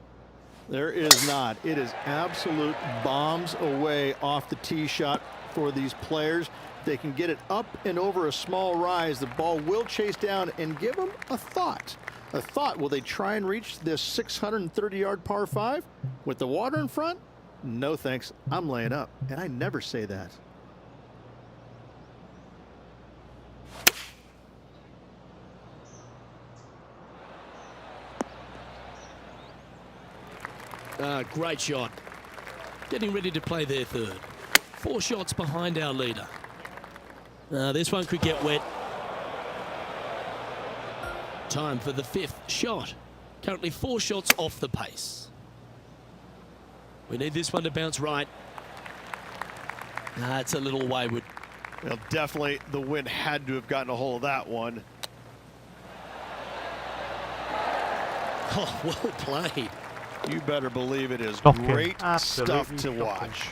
There is not. It is absolute bombs away off the tee shot for these players. They can get it up and over a small rise. The ball will chase down and give them a thought. A thought, will they try and reach this 630-yard par 5 with the water in front? No thanks, I'm laying up, and I never say that.
Great shot. Getting ready to play their third. 4 shots behind our leader. This one could get wet. Time for the 5th shot. Currently 4 shots off the pace. We need this one to bounce right. It's a little wayward.
Well, definitely the wind had to have gotten a hold of that one.
Oh, well played.
You better believe it is
Shocking.
great
Absolutely
stuff to
shocking.
watch.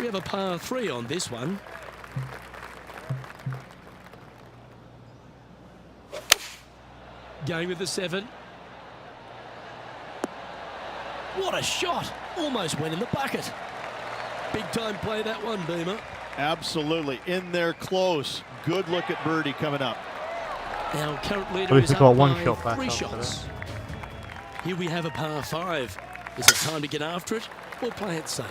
We have a par 3 on this one. Going with the 7. What a shot! Almost went in the bucket. Big time play that one, Beamer.
Absolutely. In there close. Good look at birdie coming up.
Our current leader
At least
is
we've
up
got one
by
shot back
3
after
shots. Here we have a par 5. Is it time to get after it or play it safe?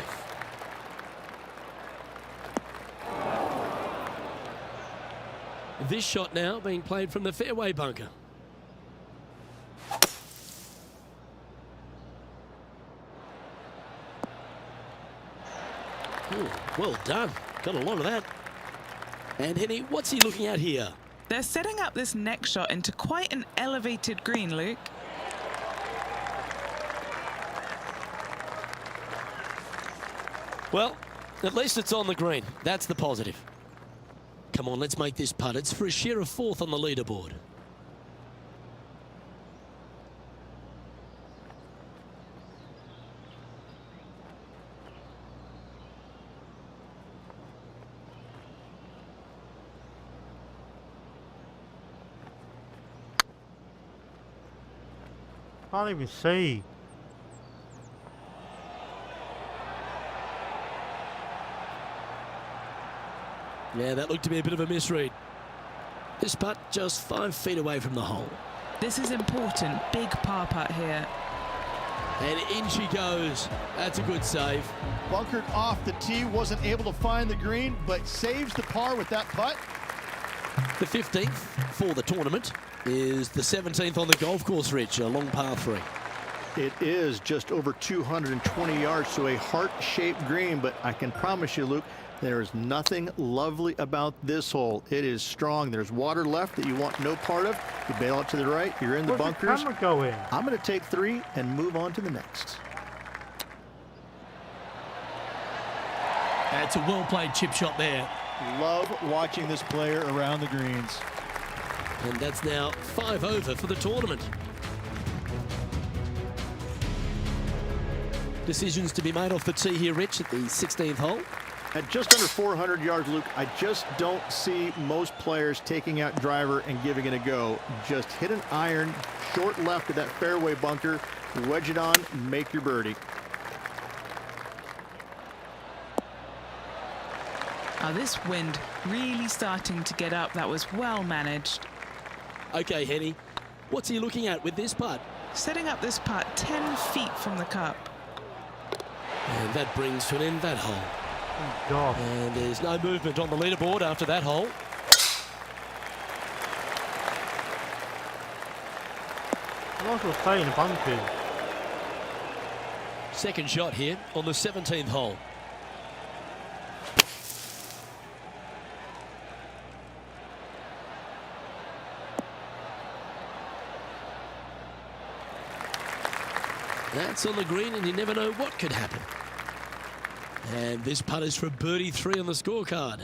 This shot now being played from the fairway bunker. Ooh, well done. Got a lot of that. And Henny, what's he looking at here?
They're setting up this next shot into quite an elevated green, Luke.
Well, at least it's on the green. That's the positive. Come on, let's make this putt. It's for a share of 4th on the leaderboard.
Can't even see.
Yeah, that looked to be a bit of a misread. This putt just 5 feet away from the hole.
This is important. Big par putt here.
And in she goes. That's a good save.
Bunkered off the tee, wasn't able to find the green, but saves the par with that putt.
The 15th for the tournament is the 17th on the golf course, Rich, a long par 3.
It is just over 220 yards to a heart-shaped green, but I can promise you, Luke, there is nothing lovely about this hole. It is strong. There's water left that you want no part of. You bail out to the right. You're in the
Where's
bunkers.
the camera go in?
I'm going to take 3 and move on to the next.
That's a well-played chip shot there.
Love watching this player around the greens.
And that's now 5 over for the tournament. Decisions to be made off the tee here, Rich, at the 16th hole.
At just under 400 yards, Luke, I just don't see most players taking out driver and giving it a go. Just hit an iron, short left of that fairway bunker, wedge it on, make your birdie.
This wind really starting to get up. That was well managed.
Okay, Henny, what's he looking at with this putt?
Setting up this putt 10 feet from the cup.
And that brings to an end that hole.
Oh, God.
And there's no movement on the leaderboard after that hole.
I might as well stay in the bunkers.
Second shot here on the 17th hole. That's on the green, and you never know what could happen. And this putt is for birdie 3 on the scorecard.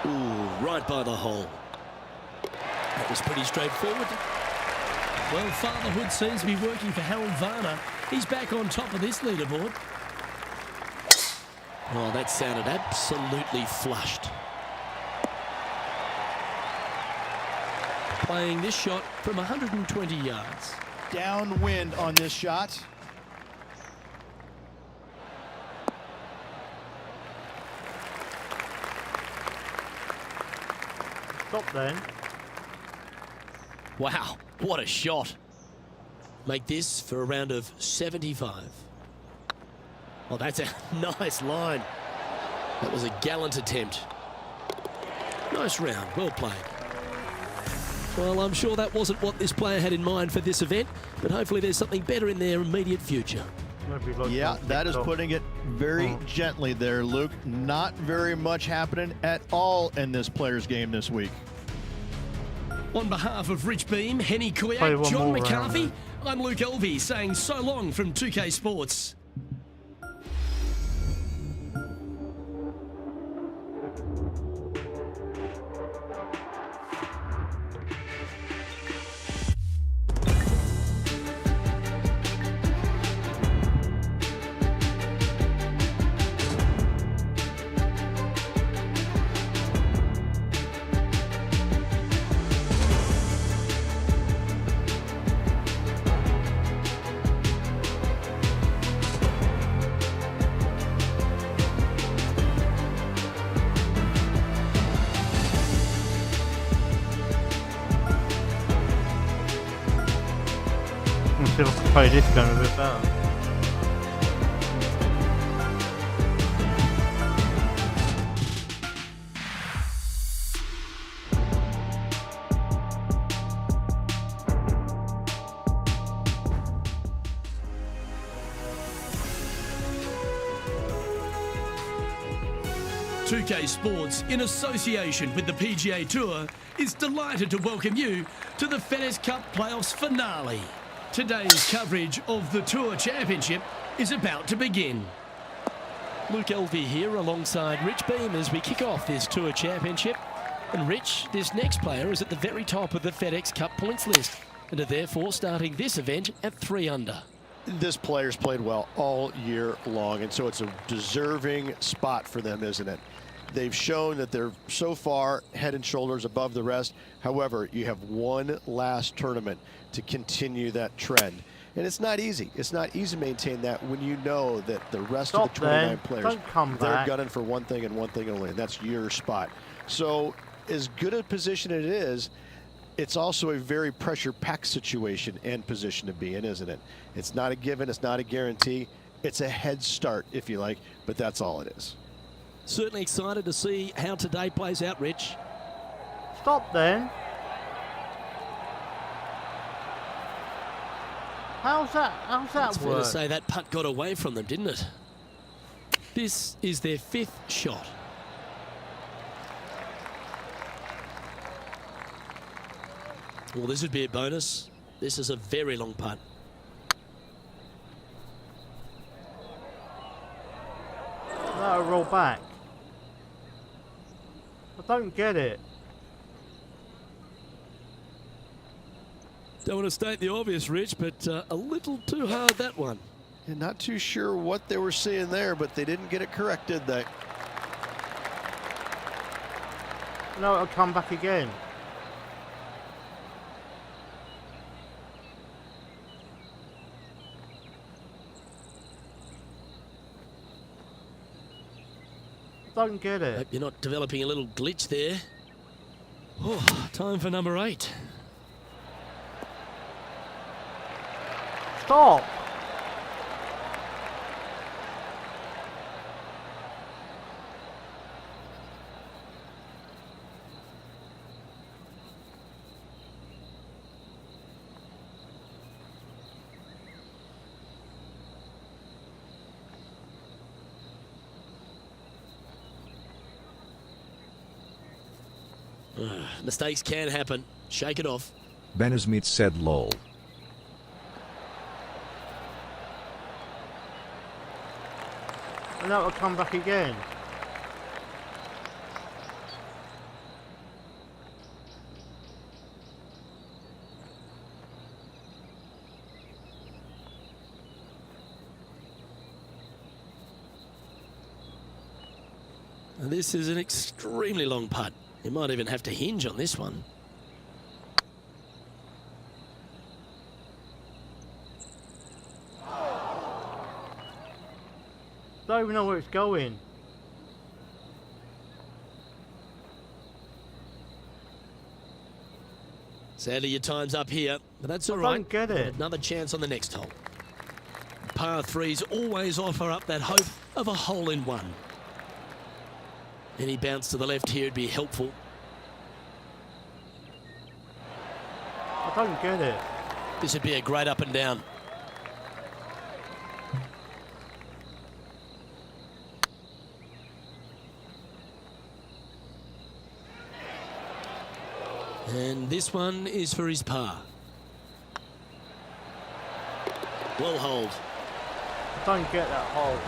Ooh, right by the hole. That was pretty straightforward.
Well, fatherhood seems to be working for Harold Varner. He's back on top of this leaderboard.
Oh, that sounded absolutely flushed. Playing this shot from 120 yards.
Downwind on this shot.
Stop then.
Wow, what a shot. Make this for a round of 75. Oh, that's a nice line. That was a gallant attempt. Nice round, well played. Well, I'm sure that wasn't what this player had in mind for this event, but hopefully there's something better in their immediate future.
Maybe like
Yeah,
on
that is
TikTok.
putting it very gently there, Luke. Not very much happening at all in this player's game this week.
On behalf of Rich Beam, Henny
Play
Kuyak,
one
John
more round,
McCarthy,
then.
I'm Luke Elvey saying so long from 2K Sports.
Let's see if I can play this game a bit better.
.2K Sports, in association with the PGA Tour, is delighted to welcome you to the FedEx Cup Playoffs finale. Today's coverage of the Tour Championship is about to begin.
Luke Elvey here alongside Rich Beam as we kick off this Tour Championship. And Rich, this next player is at the very top of the FedEx Cup points list and are therefore starting this event at 3 under.
This player's played well all year long, and so it's a deserving spot for them, isn't it? They've shown that they're so far head and shoulders above the rest. However, you have one last tournament to continue that trend. And it's not easy. It's not easy to maintain that when you know that the rest of the 29 players,
Don't come
they're
back.
gunning for one thing and one thing only, and that's your spot. So as good a position it is, it's also a very pressure-packed situation and position to be in, isn't it? It's not a given. It's not a guarantee. It's a head start, if you like, but that's all it is.
Certainly excited to see how today plays out, Rich.
Stop then. How's that
It's fair to
work?
say that putt got away from them, didn't it? This is their 5th shot. Well, this would be a bonus. This is a very long putt.
No, roll back. I don't get it.
Don't want to state the obvious, Rich, but a little too hard, that one.
And not too sure what they were seeing there, but they didn't get it correct, did they?
No, it'll come back again. I don't get it.
Hope you're not developing a little glitch there. Oh, time for number 8.
Stop!
Mistakes can happen. Shake it off.
Ben Smith said lol.
And that will come back again.
And this is an extremely long putt. You might even have to hinge on this one.
Don't even know where it's going.
Sadly, your time's up here, but that's all
I
right.
don't get it.
Another chance on the next hole. Par 3s always offer up that hope of a hole-in-one. Any bounce to the left here would be helpful.
I don't get it.
This would be a great up and down. And this one is for his par. Well hold.
I don't get that hole.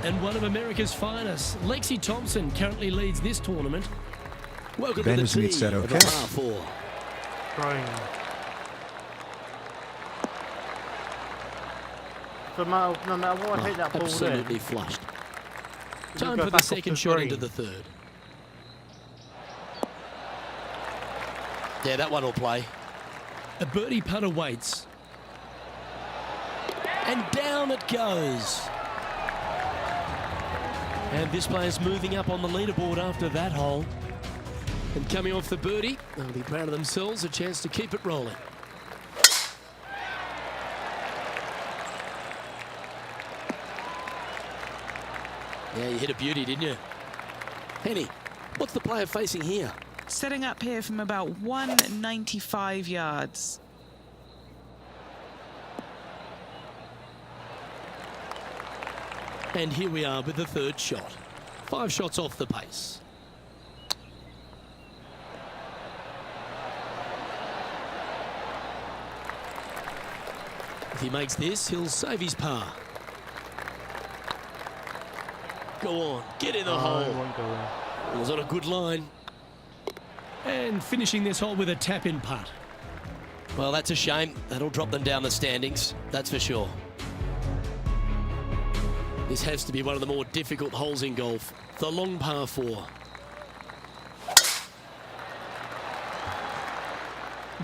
And one of America's finest, Lexi Thompson, currently leads this tournament.
Welcome
Ben
to the
Smith
tee
said
of
okay.
a par 4.
Green. So no matter what I hit that ball
Absolutely
there.
flushed.
It'll
Time
go
for the
back off
second
the
shot
green.
into the third. Yeah, that one will play.
A birdie putt awaits.
And down it goes. And this player's moving up on the leaderboard after that hole. And coming off the birdie, they'll be proud of themselves, a chance to keep it rolling. Yeah, you hit a beauty, didn't you? Henny, what's the player facing here?
Setting up here from about 195 yards.
And here we are with the third shot. 5 shots off the pace. If he makes this, he'll save his par. Go on, get in the
Oh, it
hole.
won't go in.
It was on a good line.
And finishing this hole with a tap-in putt.
Well, that's a shame. That'll drop them down the standings, that's for sure. This has to be one of the more difficult holes in golf. The long par 4.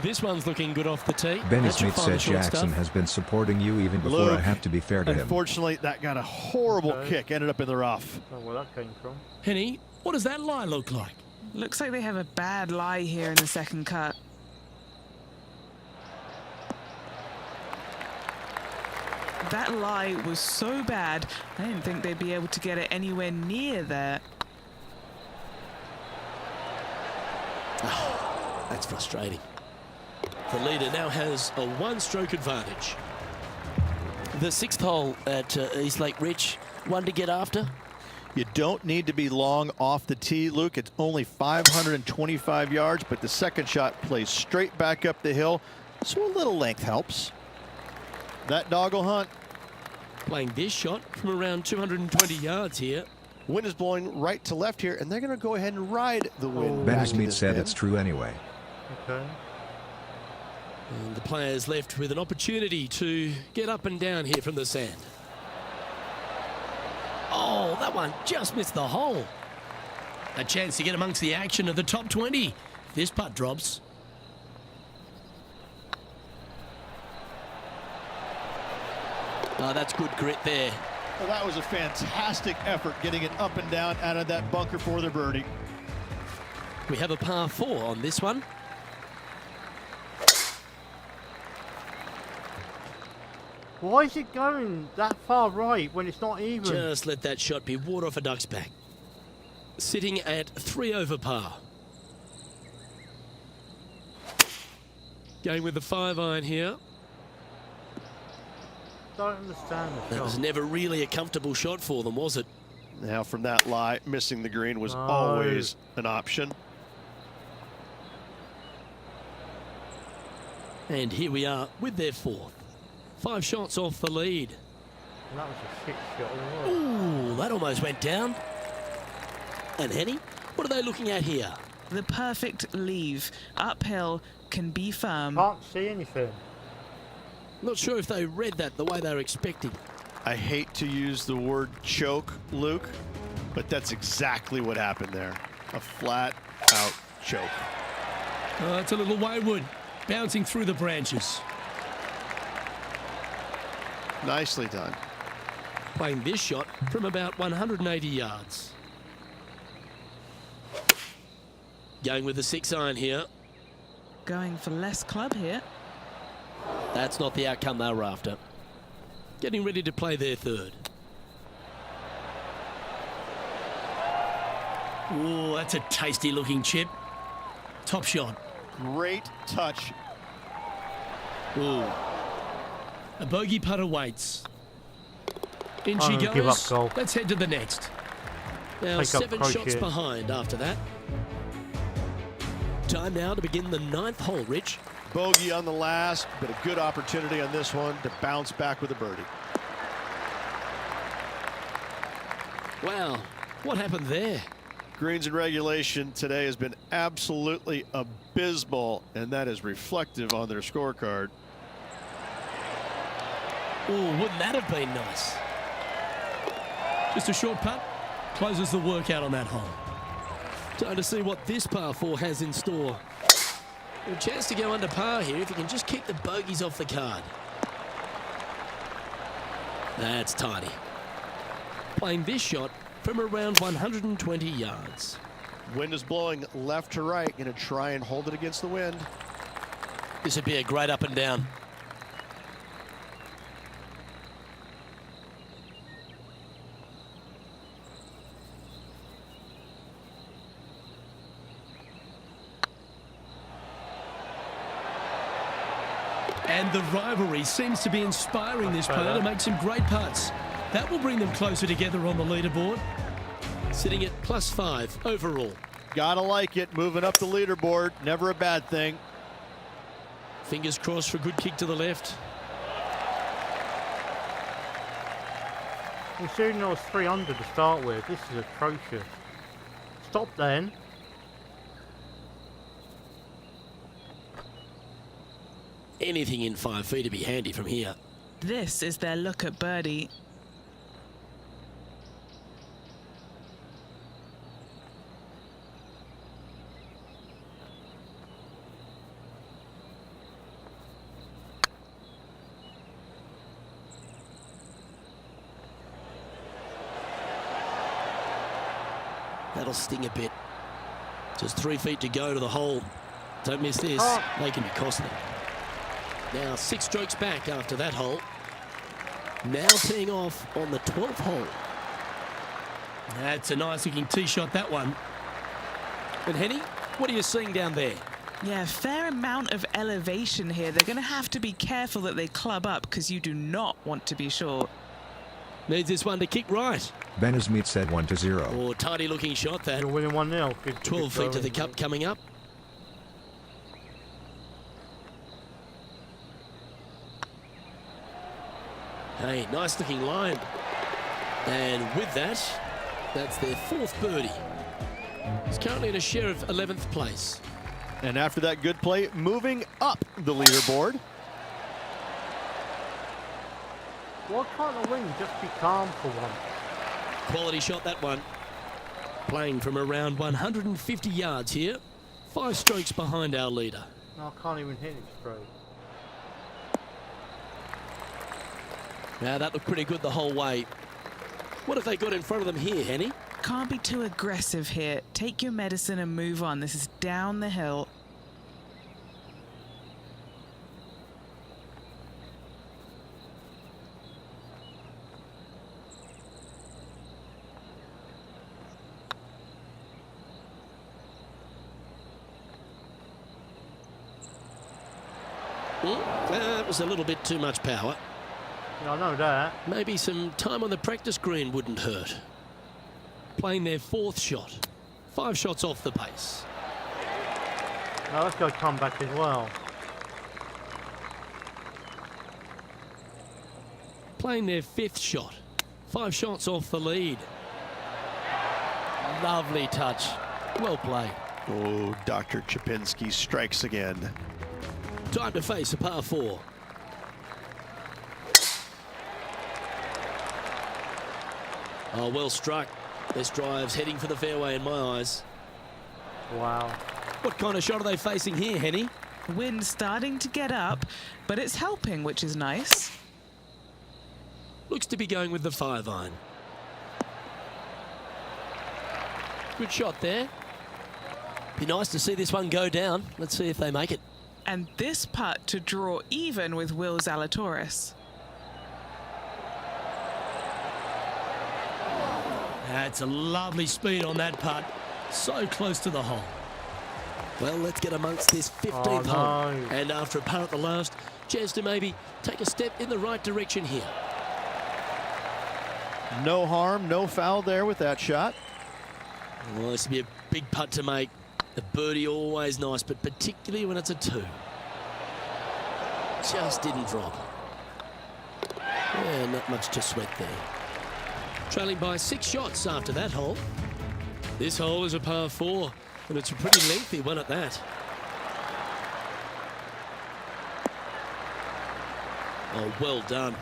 This one's looking good off the tee.
Benny
That's your
Smith
final
said
short
Jackson
stuff.
has been supporting you even before
Luke,
I have to be fair to him.
Unfortunately, that got a horrible
Okay.
kick. Ended up in the rough.
I don't know where that came from.
Henny, what does that lie look like?
Looks like they have a bad lie here in the second cut. That lie was so bad, I didn't think they'd be able to get it anywhere near there.
That's frustrating. The leader now has a 1-stroke advantage. The 6th hole at East Lake Rich, one to get after.
You don't need to be long off the tee, Luke. It's only 525 yards, but the second shot plays straight back up the hill, so a little length helps. That dog will hunt.
Playing this shot from around 220 yards here.
Wind is blowing right to left here, and they're going to go ahead and ride the wind.
Ben
back to
Smith
this
said
pin.
it's true anyway.
Okay.
And the player's left with an opportunity to get up and down here from the sand. Oh, that one just missed the hole.
A chance to get amongst the action of the top 20. If this putt drops.
Oh, that's good grit there.
Well, that was a fantastic effort getting it up and down out of that bunker for the birdie.
We have a par 4 on this one.
Why is it going that far right when it's not even?
Just let that shot be water off a duck's back. Sitting at 3 over par. Going with the 5-iron here.
Don't understand the
That was
shot.
never really a comfortable shot for them, was it?
Now from that lie, missing the green was
No.
always an option.
And here we are with their 4th. 5 shots off the lead.
And that was a shit shot as well.
Ooh, that almost went down. And Henny, what are they looking at here?
The perfect leave. Uphill, can be firm.
Can't see anything.
Not sure if they read that the way they were expecting.
I hate to use the word choke, Luke, but that's exactly what happened there. A flat-out choke.
It's a little wayward. Bouncing through the branches.
Nicely done.
Playing this shot from about 180 yards. Going with the 6-iron here.
Going for less club here.
That's not the outcome they were after. Getting ready to play their 3rd.
Ooh, that's a tasty looking chip. Top shot.
Great touch.
Ooh. A bogey putt awaits. In she
I'm gonna give up
goes.
golf.
Let's head to the next.
Now
Take up
7
crochet.
shots behind after that. Time now to begin the 9th hole, Rich.
Bogey on the last, but a good opportunity on this one to bounce back with a birdie.
Wow, what happened there?
Greens and regulation today has been absolutely abysmal, and that is reflective on their scorecard.
Oh, wouldn't that have been nice?
Just a short putt. Closes the workout on that hole.
Time to see what this par 4 has in store. A chance to go under par here if you can just keep the bogeys off the card. That's tidy. Playing this shot from around 120 yards.
Wind is blowing left to right. Going to try and hold it against the wind.
This would be a great up and down.
And the rivalry seems to be inspiring this player to make some great putts. That will bring them closer together on the leaderboard.
Sitting at +5 overall.
Gotta like it. Moving up the leaderboard. Never a bad thing.
Fingers crossed for a good kick to the left.
Considering I was 300 to start with, this is atrocious. Stop then.
Anything in 5 feet to be handy from here.
This is their look at birdie.
That'll sting a bit. Just 3 feet to go to the hole. Don't miss this.
Oh.
They can be costly. Now 6 strokes back after that hole. Now teeing off on the 12th hole.
That's a nice looking tee shot, that one.
And Henny, what are you seeing down there?
Yeah, fair amount of elevation here. They're going to have to be careful that they club up because you do not want to be short.
Needs this one to kick right.
Ben Smith said 1-0.
Oh, tidy looking shot that.
You're winning 1-0. Good,
12 feet to the cup coming up. Hey, nice looking line. And with that, that's their 4th birdie. He's currently in a share of 11th place.
And after that good play, moving up the leaderboard.
Why can't the wind just be calm for once?
Quality shot, that one. Playing from around 150 yards here. 5 strokes behind our leader.
No, I can't even hit it straight.
Now that looked pretty good the whole way. What have they got in front of them here, Henny?
Can't be too aggressive here. Take your medicine and move on. This is down the hill.
That was a little bit too much power.
Yeah, I know that.
Maybe some time on the practice green wouldn't hurt. Playing their 4th shot. 5 shots off the pace.
Now let's go come back as well.
Playing their 5th shot. 5 shots off the lead. Lovely touch. Well played.
Oh, Dr. Chapinski strikes again.
Time to face a par 4. Oh, well struck. This drive's heading for the fairway in my eyes.
Wow.
What kind of shot are they facing here, Henny?
Wind starting to get up, but it's helping, which is nice.
Looks to be going with the 5-iron. Good shot there. Be nice to see this one go down. Let's see if they make it.
And this putt to draw even with Will Zalatoris.
That's a lovely speed on that putt. So close to the hole.
Well, let's get amongst this 15th
Oh,
hole.
no.
And after a par at the last, chance to maybe take a step in the right direction here.
No harm, no foul there with that shot.
Well, this will be a big putt to make. The birdie always nice, but particularly when it's a 2. Just didn't drop. Yeah, not much to sweat there. Trailing by 6 shots after that hole. This hole is a par 4, and it's a pretty lengthy one at that. Oh, well done.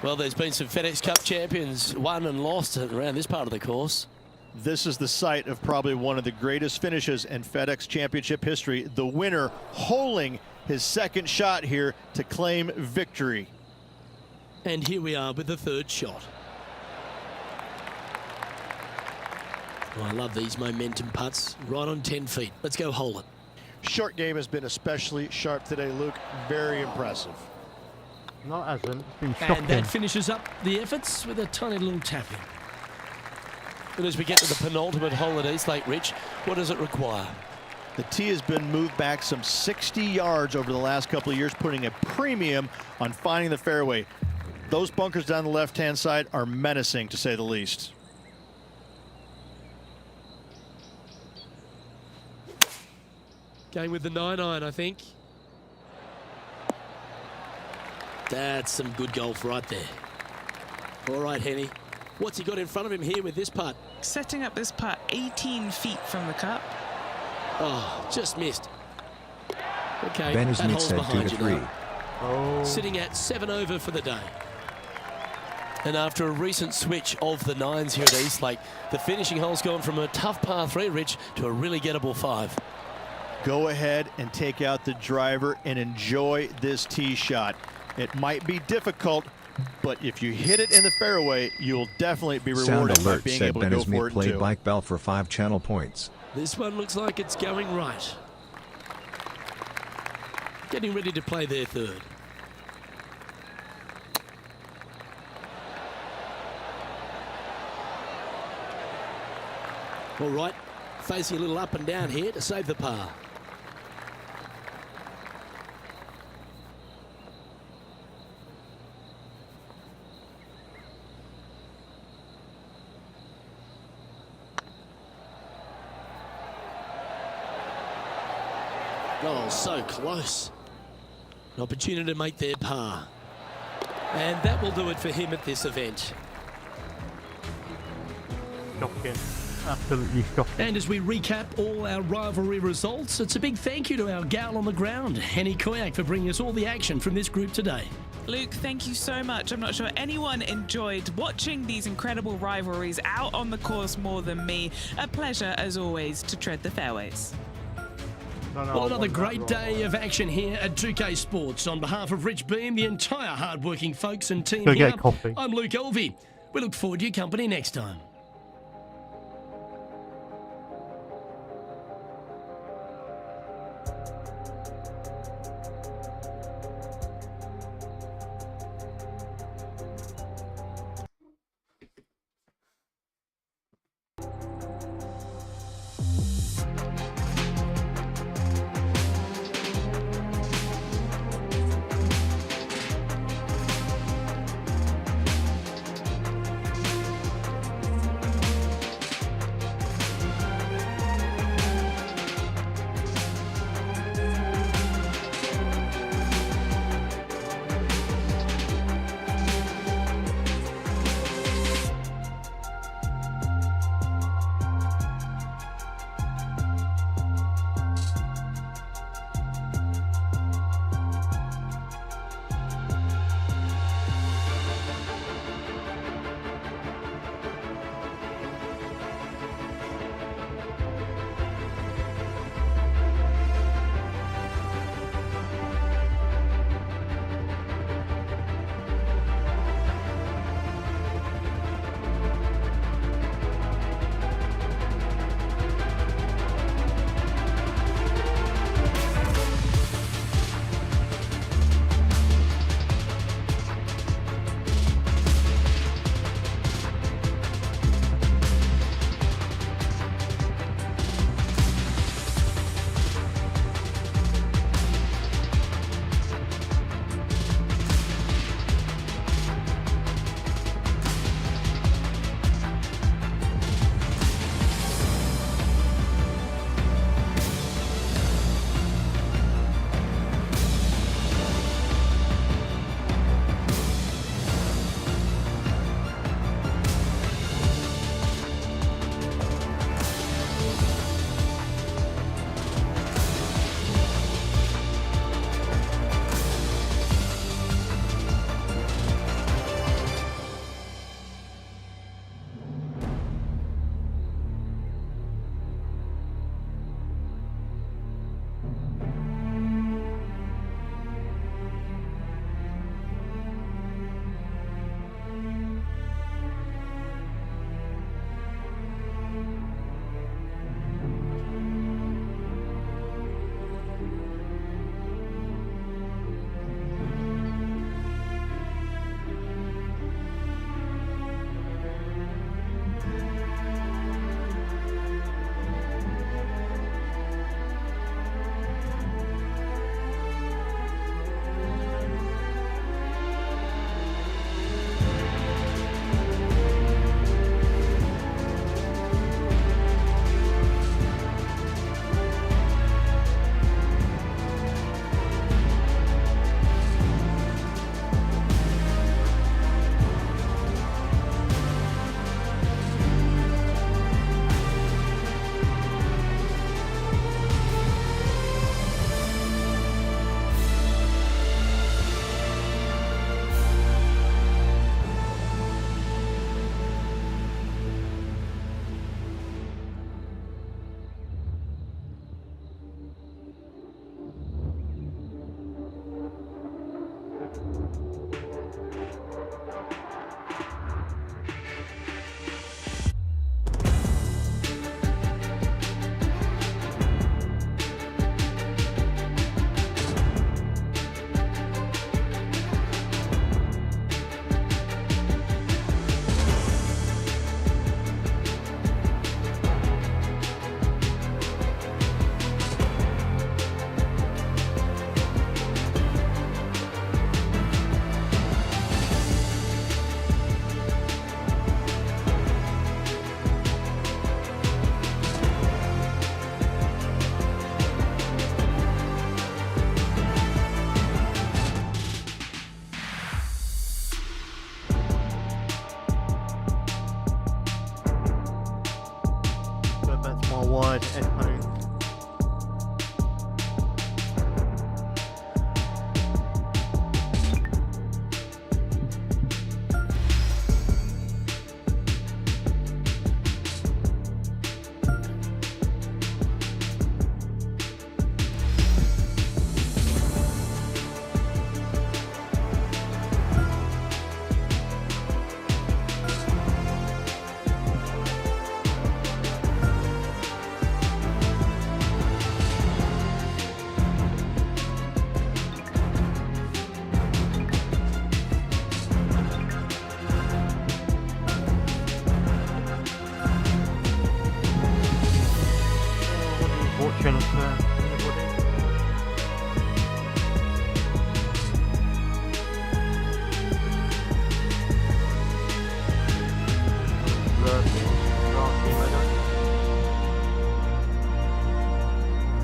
Well, there's been some FedEx Cup champions won and lost around this part of the course.
This is the site of probably one of the greatest finishes in FedEx Championship history. The winner holing his second shot here to claim victory.
And here we are with the 3rd shot. Oh, I love these momentum putts. Right on 10 feet. Let's go hole it.
Short game has been especially sharp today, Luke. Very impressive.
No, it hasn't. It's been
And
shocking.
that finishes up the efforts with a tiny little tap in. And as we get to the penultimate hole at East Lake Rich, what does it require?
The tee has been moved back some 60 yards over the last couple of years, putting a premium on finding the fairway. Those bunkers down the left-hand side are menacing, to say the least.
Going with the 9-iron, I think. That's some good golf right there. All right, Henny. What's he got in front of him here with this putt?
Setting up this putt 18 feet from the cup.
Oh, just missed. Okay,
Ben
that
Ismeet
hole's
said 2
behind
to
you
3.
now.
Oh,
Sitting at 7 over for the day. And after a recent switch of the 9s here at Eastlake, the finishing hole's gone from a tough par 3, Rich, to a really gettable 5.
Go ahead and take out the driver and enjoy this tee shot. It might be difficult, but if you hit it in the fairway, you'll definitely be
Sound
rewarded by
alert
being
said
able to
Ben
go for
Ismeet
it in
played
2.
Bike Bell for 5 channel points.
This one looks like it's going right. Getting ready to play their 3rd. All right, facing a little up and down here to save the par. Oh, so close. An opportunity to make their par. And that will do it for him at this event.
shocking. Absolutely shocking.
And as we recap all our rivalry results, it's a big thank you to our gal on the ground, Henny Koyak, for bringing us all the action from this group today.
Luke, thank you so much. I'm not sure anyone enjoyed watching these incredible rivalries out on the course more than me. A pleasure, as always, to tread the fairways.
No,
Well,
I
another
want that
great
right.
day of action here at 2K Sports. On behalf of Rich Beam, the entire hard-working folks and team
Go
here,
get coffee.
I'm Luke Elvey. We look forward to your company next time.
wide edge hunting. Watching us there, anybody?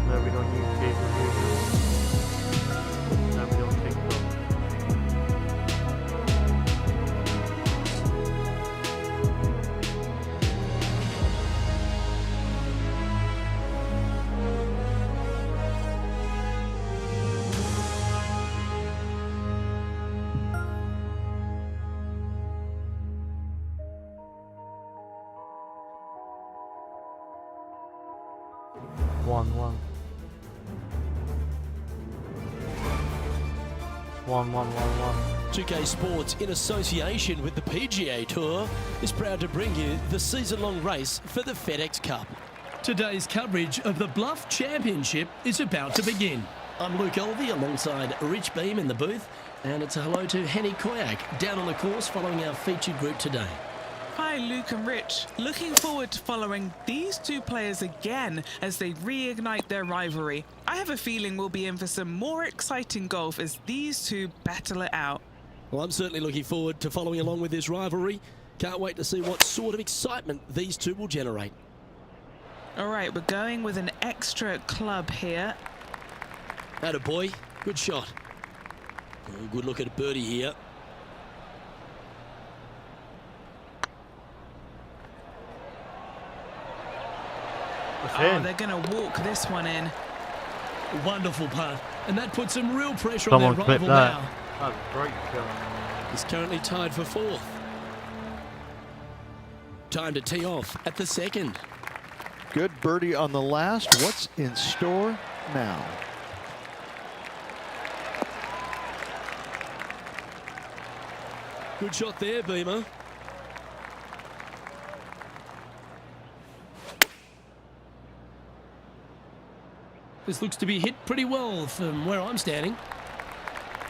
Nobody on YouTube reviewing. Nobody on TikTok. One.
2K Sports, in association with the PGA Tour, is proud to bring you the season-long race for the FedEx Cup.
Today's coverage of the Bluff Championship is about to begin.
I'm Luke Elvey alongside Rich Beam in the booth, and it's a hello to Henny Koyak down on the course following our featured group today.
Hi, Luke and Rich. Looking forward to following these two players again as they reignite their rivalry. I have a feeling we'll be in for some more exciting golf as these two battle it out.
Well, I'm certainly looking forward to following along with this rivalry. Can't wait to see what sort of excitement these two will generate.
All right, we're going with an extra club here.
Attaboy, good shot. Oh, good look at a birdie here.
Oh, they're going to walk this one in.
Wonderful putt. And that puts some real pressure
Someone
on their
clip
rival
that.
now.
That's great shot.
He's currently tied for fourth. Time to tee off at the second.
Good birdie on the last. What's in store now?
Good shot there, Beamer.
This looks to be hit pretty well from where I'm standing.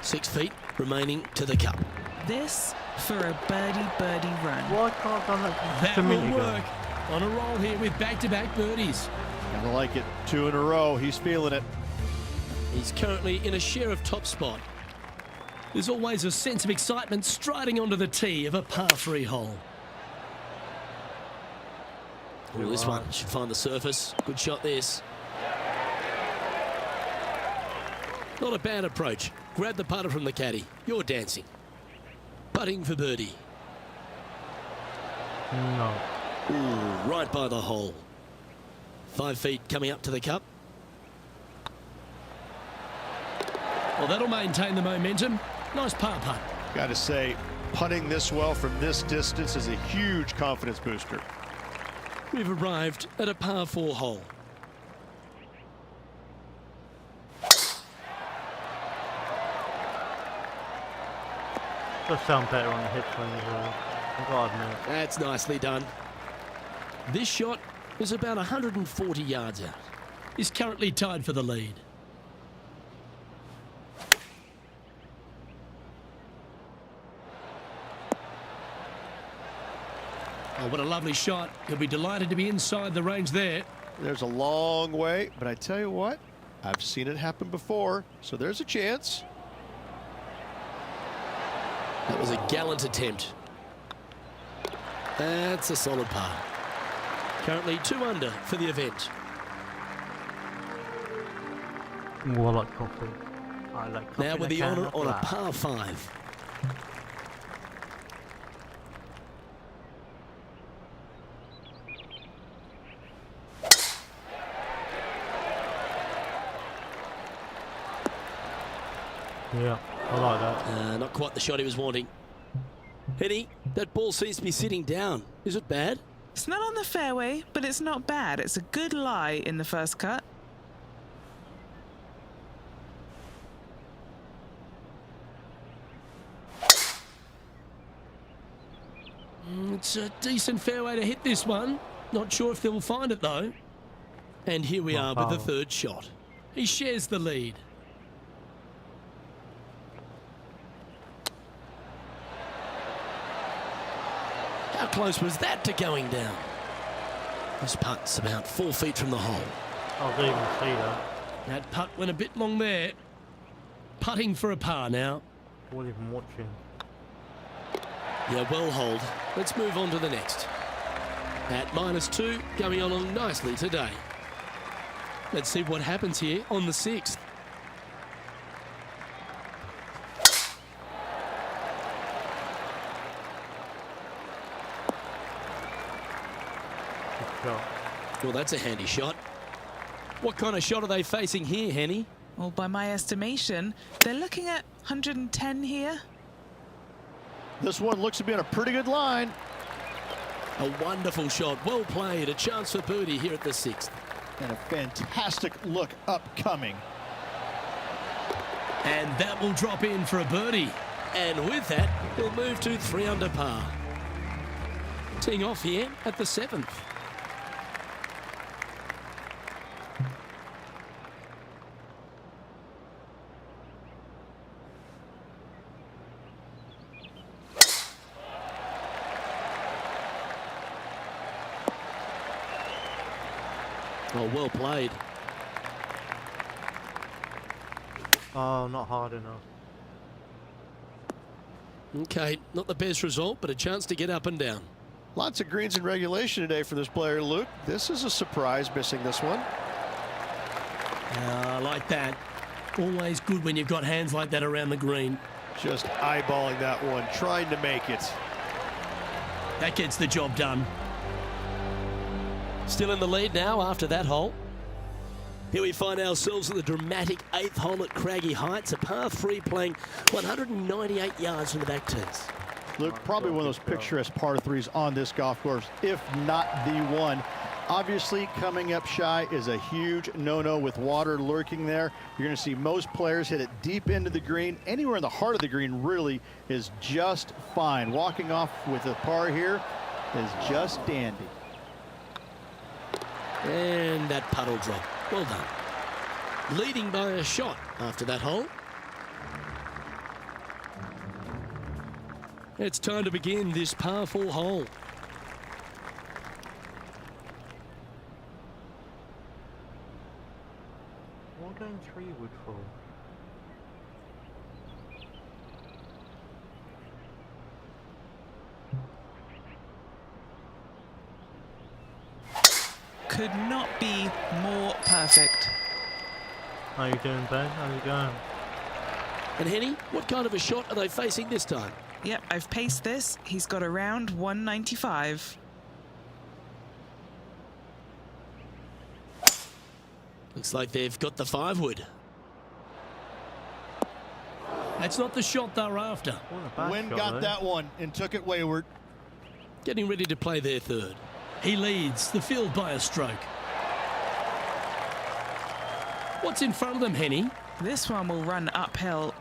6 feet remaining to the cup.
This for a birdie run.
Why can't I that
That
to me
will work. On a roll here with back-to-back birdies.
Gotta like it. 2 in a row. He's feeling it.
He's currently in a share of top spot.
There's always a sense of excitement striding onto the tee of a par 3 hole.
Well, this one should find the surface. Good shot, this. Not a bad approach. Grab the putter from the caddy. You're dancing. Putting for birdie.
No.
Ooh, right by the hole. 5 feet coming up to the cup.
Well, that'll maintain the momentum. Nice par putt.
Gotta say, putting this well from this distance is a huge confidence booster.
We've arrived at a par 4 hole.
Does sound better on the hip swing as well. I've got to admit.
That's nicely done. This shot is about 140 yards out.
Is currently tied for the lead. Oh, what a lovely shot. He'll be delighted to be inside the range there.
There's a long way, but I tell you what, I've seen it happen before, so there's a chance.
That was a gallant attempt. That's a solid par. Currently 2 under for the event.
Ooh, I like coffee. I like coffee.
Now with the honour on a par 5.
Yeah, I like that.
Not quite the shot he was wanting. Henny, that ball seems to be sitting down. Is it bad?
It's not on the fairway, but it's not bad. It's a good lie in the first cut.
It's a decent fairway to hit this one. Not sure if they will find it though. And here we are with the third shot. He shares the lead. How close was that to going down? This putt's about 4 feet from the hole.
I didn't even see that.
That putt went a bit long there. Putting for a par now.
I wasn't even watching.
Yeah, well hold. Let's move on to the next. At -2, going along nicely today. Let's see what happens here on the 6th.
Good shot.
Well, that's a handy shot. What kind of shot are they facing here, Henny?
Well, by my estimation, they're looking at 110 here.
This one looks to be on a pretty good line.
A wonderful shot. Well played. A chance for birdie here at the 6th.
And a fantastic look upcoming.
And that will drop in for a birdie. And with that, they'll move to 3 under par. Teeing off here at the 7th. Oh, well played.
Oh, not hard enough.
Okay, not the best result, but a chance to get up and down.
Lots of greens in regulation today for this player, Luke. This is a surprise, missing this one.
I like that. Always good when you've got hands like that around the green.
Just eyeballing that one, trying to make it.
That gets the job done. Still in the lead now after that hole. Here we find ourselves at the dramatic 8th hole at Craggy Heights, a par 3 playing 198 yards from the back tees.
Luke, probably one of those picturesque par 3s on this golf course, if not the one. Obviously, coming up shy is a huge no-no with water lurking there. You're going to see most players hit it deep into the green. Anywhere in the heart of the green really is just fine. Walking off with a par here is just dandy.
And that puddle drop. Well done. Leading by a shot after that hole. It's time to begin this par 4 hole.
Why going 3 wood for?
Could not be more perfect.
How you doing, Ben? How you going?
And Henny, what kind of a shot are they facing this time?
Yep, I've paced this. He's got around 195.
Looks like they've got the 5 wood. That's not the shot they're after.
Wynn got that one and took it wayward.
Getting ready to play their 3rd. He leads the field by a stroke. What's in front of them, Henny?
This one will run uphill.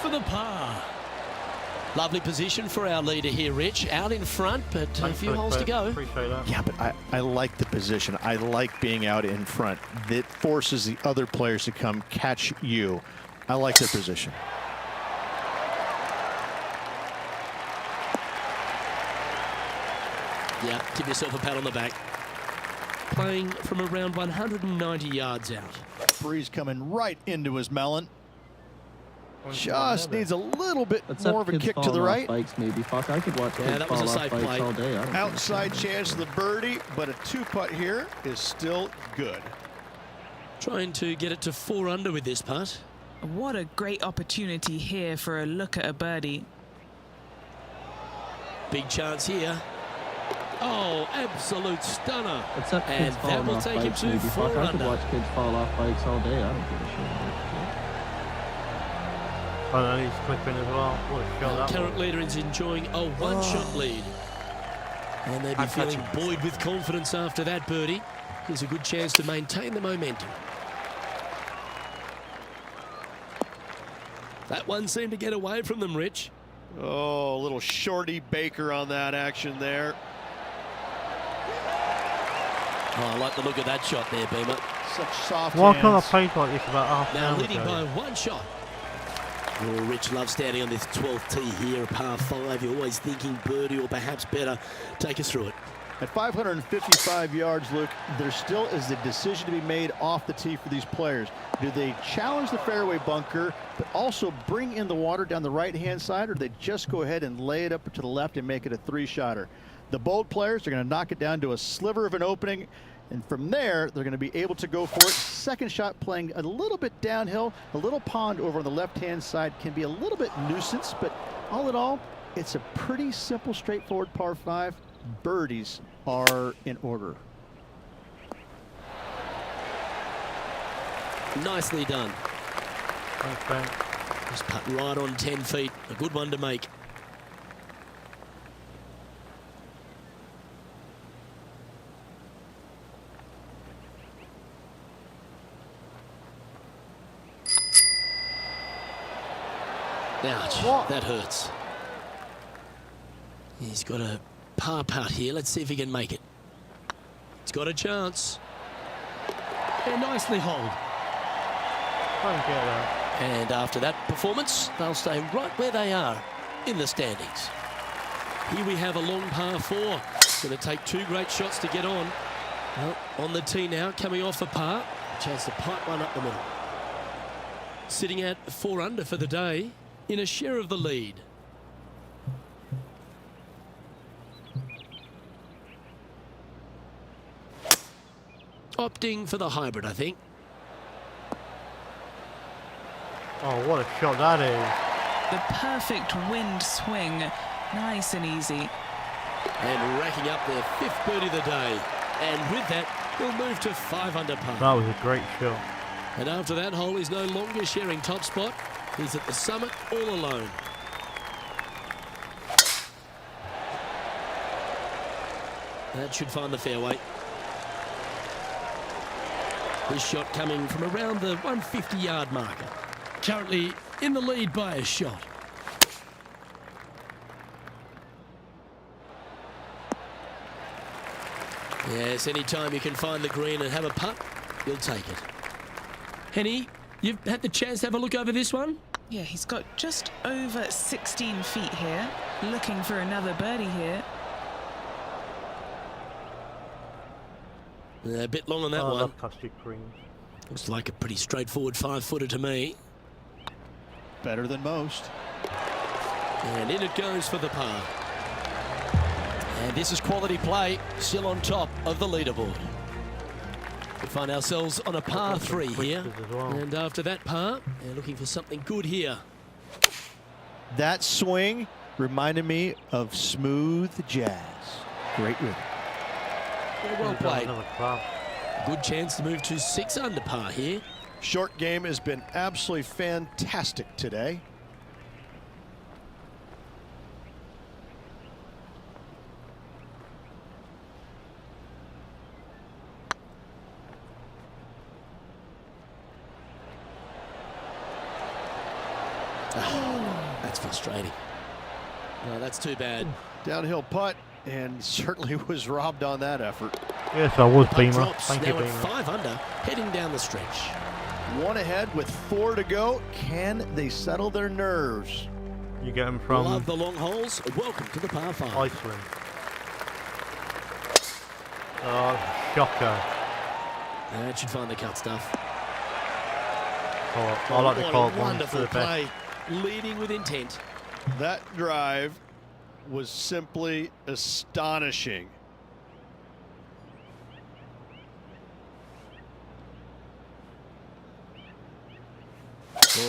For the par. Lovely position for our leader here, Rich. Out in front, but a few holes to go.
Appreciate that.
Yeah, but I like the position. I like being out in front. That forces the other players to come catch you. I like their position.
Yeah, give yourself a pat on the back. Playing from around 190 yards out.
Breeze coming right into his melon. Just needs a little bit more of a kick to the right.
Bikes maybe. Fuck, I could watch
Yeah,
kids
that was a
fall off
safe
bikes
play.
all day. I don't
Outside chance of the birdie, but a 2-putt here is still good.
Trying to get it to 4 under with this putt.
What a great opportunity here for a look at a birdie.
Big chance here. Oh, absolute stunner.
Except
And
kids
that
falling
will
off
take him
bikes
to
maybe.
4
Fuck, I could
under.
watch kids fall off bikes all day. I don't give a shit.
Oh, no, he's clipping as well. What a shot that
Current
was.
leader is enjoying a one-shot lead. And they'd be
I'm
feeling
touching.
buoyed with confidence after that birdie. Here's a good chance to maintain the momentum. That one seemed to get away from them, Rich.
Oh, a little shorty Baker on that action there.
Oh, I like the look of that shot there, Beamer.
Such soft
Why can't I
hands.
play like this about half an
Now
hour
leading
ago?
by one shot. Oh, Rich loves standing on this 12th tee here, a par 5. You're always thinking birdie or perhaps better. Take us through it.
At 555 yards, Luke, there still is a decision to be made off the tee for these players. Do they challenge the fairway bunker, but also bring in the water down the right-hand side, or do they just go ahead and lay it up to the left and make it a 3-shotter? The bold players are going to knock it down to a sliver of an opening, and from there, they're going to be able to go for it. Second shot playing a little bit downhill. A little pond over on the left-hand side can be a little bit nuisance, but all in all, it's a pretty simple, straightforward par 5. Birdies are in order.
Nicely done.
Thanks, Ben.
Just putt right on 10 feet. A good one to make. Ouch, that hurts. He's got a par putt here. Let's see if he can make it. He's got a chance. And nicely holed.
Don't get that.
And after that performance, they'll stay right where they are in the standings. Here we have a long par 4. Going to take 2 great shots to get on. Well, on the tee now, coming off a par. Chance to pipe one up the middle. Sitting at 4 under for the day, in a share of the lead. Opting for the hybrid, I think.
Oh, what a shot that is.
The perfect wind swing. Nice and easy.
And racking up their 5th birdie of the day. And with that, we'll move to 5 under par.
That was a great shot.
And after that hole, he's no longer sharing top spot. He's at the summit all alone. That should find the fairway. This shot coming from around the 150-yard marker. Currently in the lead by a shot. Yes, anytime you can find the green and have a putt, you'll take it. Henny, you've had the chance to have a look over this one?
Yeah, he's got just over 16 feet here. Looking for another birdie here.
A bit long on that
I
one.
love custard creams.
Looks like a pretty straightforward 5-footer to me.
Better than most.
And in it goes for the par. And this is quality play, still on top of the leaderboard. We find ourselves on a par 3 here.
As well.
And after that par, they're looking for something good here.
That swing reminded me of smooth jazz. Great rhythm.
Very well played.
Another club.
Good chance to move to 6 under par here.
Short game has been absolutely fantastic today.
That's frustrating. No, that's too bad.
Downhill putt, and certainly was robbed on that effort.
Yes, I was
Putt
Beamer.
drops,
Thank you,
now at
Beamer.
5 under, heading down the stretch.
1 ahead with 4 to go. Can they settle their nerves?
You get them from
Love the long holes. Welcome to the par 5.
Iceland. Oh, shocker.
That should find the cut stuff.
Oh, I like the
What
cold
a
ones.
wonderful
They're the best.
play. Leading with intent.
That drive was simply astonishing.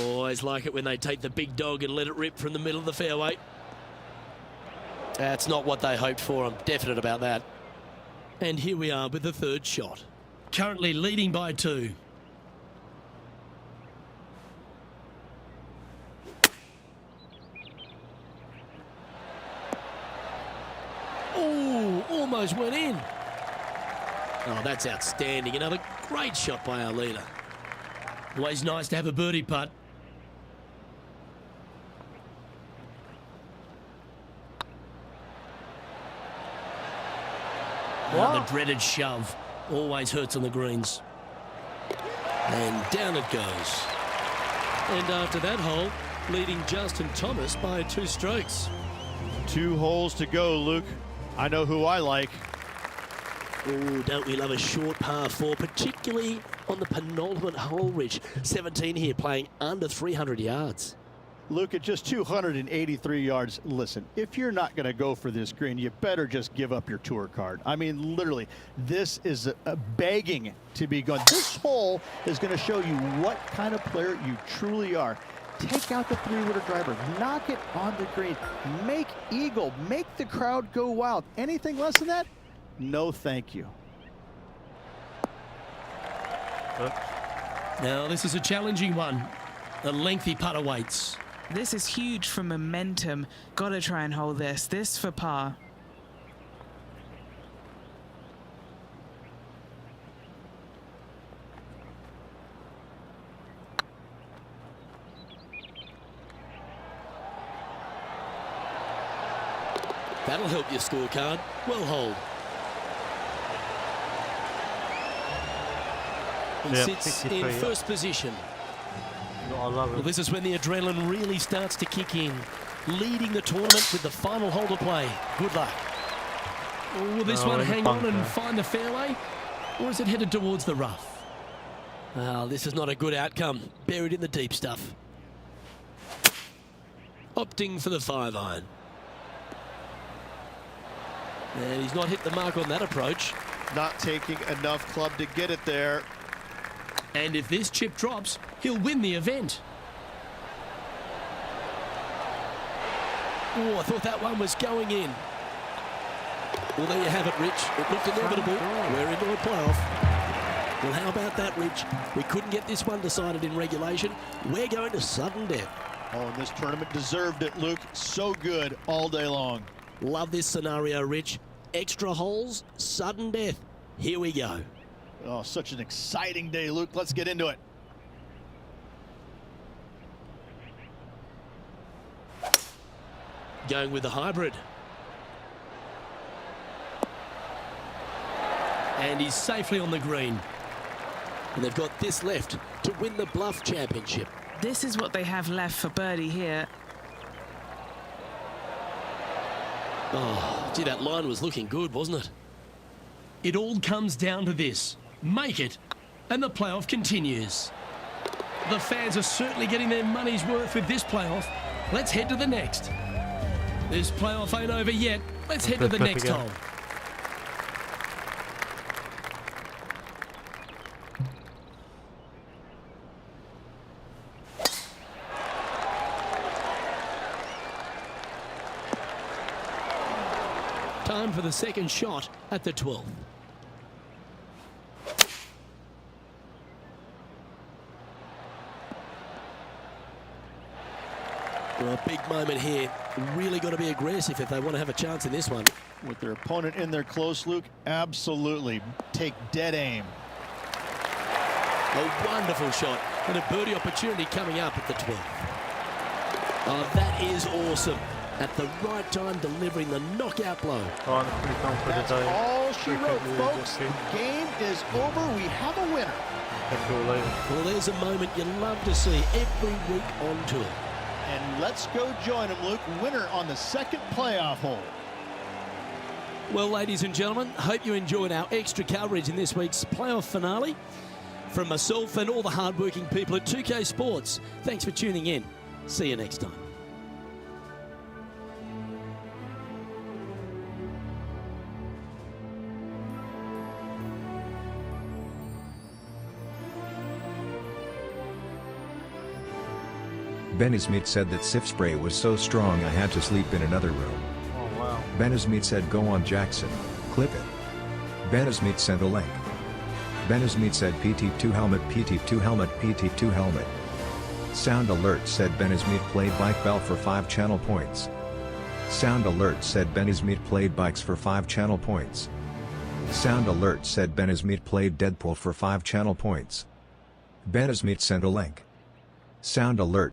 Always like it when they take the big dog and let it rip from the middle of the fairway. That's not what they hoped for. I'm definite about that. And here we are with the third shot.
Currently leading by 2.
Oh, almost went in. Oh, that's outstanding. Another great shot by our leader.
Always nice to have a birdie putt. The dreaded shove. Always hurts on the greens.
And down it goes. And after that hole, leading Justin Thomas by 2 strokes.
2 holes to go, Luke. I know who I like.
Oh, don't we love a short par 4, particularly on the penultimate hole, Rich. 17 here, playing under 300 yards.
Luke, at just 283 yards, listen, if you're not going to go for this green, you better just give up your tour card. I mean, literally, this is a begging to be gone. This hole is going to show you what kind of player you truly are. Take out the 3-wood driver, knock it on the green, make eagle, make the crowd go wild. Anything less than that? No, thank you.
Now, this is a challenging one. A lengthy putt awaits.
This is huge for momentum. Gotta try and hold this. This for par.
That'll help your scorecard. Well hold. He sits in first position.
I love
Well,
it.
this is when the adrenaline really starts to kick in. Leading the tournament with the final hole to play. Good luck.
Will this one hang on and find the fairway? Or is it headed towards the rough?
Well, this is not a good outcome. Buried in the deep stuff. Opting for the 5-iron. And he's not hit the mark on that approach.
Not taking enough club to get it there.
And if this chip drops, he'll win the event.
Oh, I thought that one was going in. Well, there you have it, Rich. It looked inevitable. We're into a playoff. Well, how about that, Rich? We couldn't get this one decided in regulation. We're going to sudden death.
Oh, and this tournament deserved it, Luke. So good all day long.
Love this scenario, Rich. Extra holes, sudden death. Here we go.
Oh, such an exciting day, Luke. Let's get into it.
Going with the hybrid.
And he's safely on the green.
And they've got this left to win the Bluff Championship.
This is what they have left for birdie here.
Oh, gee, that line was looking good, wasn't it?
It all comes down to this. Make it, and the playoff continues. The fans are certainly getting their money's worth with this playoff. Let's head to the next. This playoff ain't over yet. Let's head to the next hole.
Time for the second shot at the 12th. Well, a big moment here. Really got to be aggressive if they want to have a chance in this one.
With their opponent in there close, Luke, absolutely take dead aim.
A wonderful shot and a birdie opportunity coming up at the 12th. Oh, that is awesome. At the right time, delivering the knockout blow.
That's all she wrote, folks. The game is over. We have a winner.
Well, there's a moment you love to see every week on tour.
And let's go join him, Luke. Winner on the second playoff hole.
Well, ladies and gentlemen, hope you enjoyed our extra coverage in this week's playoff finale. From myself and all the hardworking people at 2K Sports, thanks for tuning in. See you next time.
Benny Smith said that Sif spray was so strong I had to sleep in another room.
Oh, wow.
Benazmeet said go on Jackson, clip it. Benazmeet sent a link. Benazmeet said PT2 helmet, PT2 helmet, PT2 helmet. Sound Alert said Benazmeet played Bike Bell for 5 channel points. Sound Alert said Benazmeet played Bikes for 5 channel points. Sound Alert said Benazmeet played Deadpool for 5 channel points. Benazmeet sent a link. Sound Alert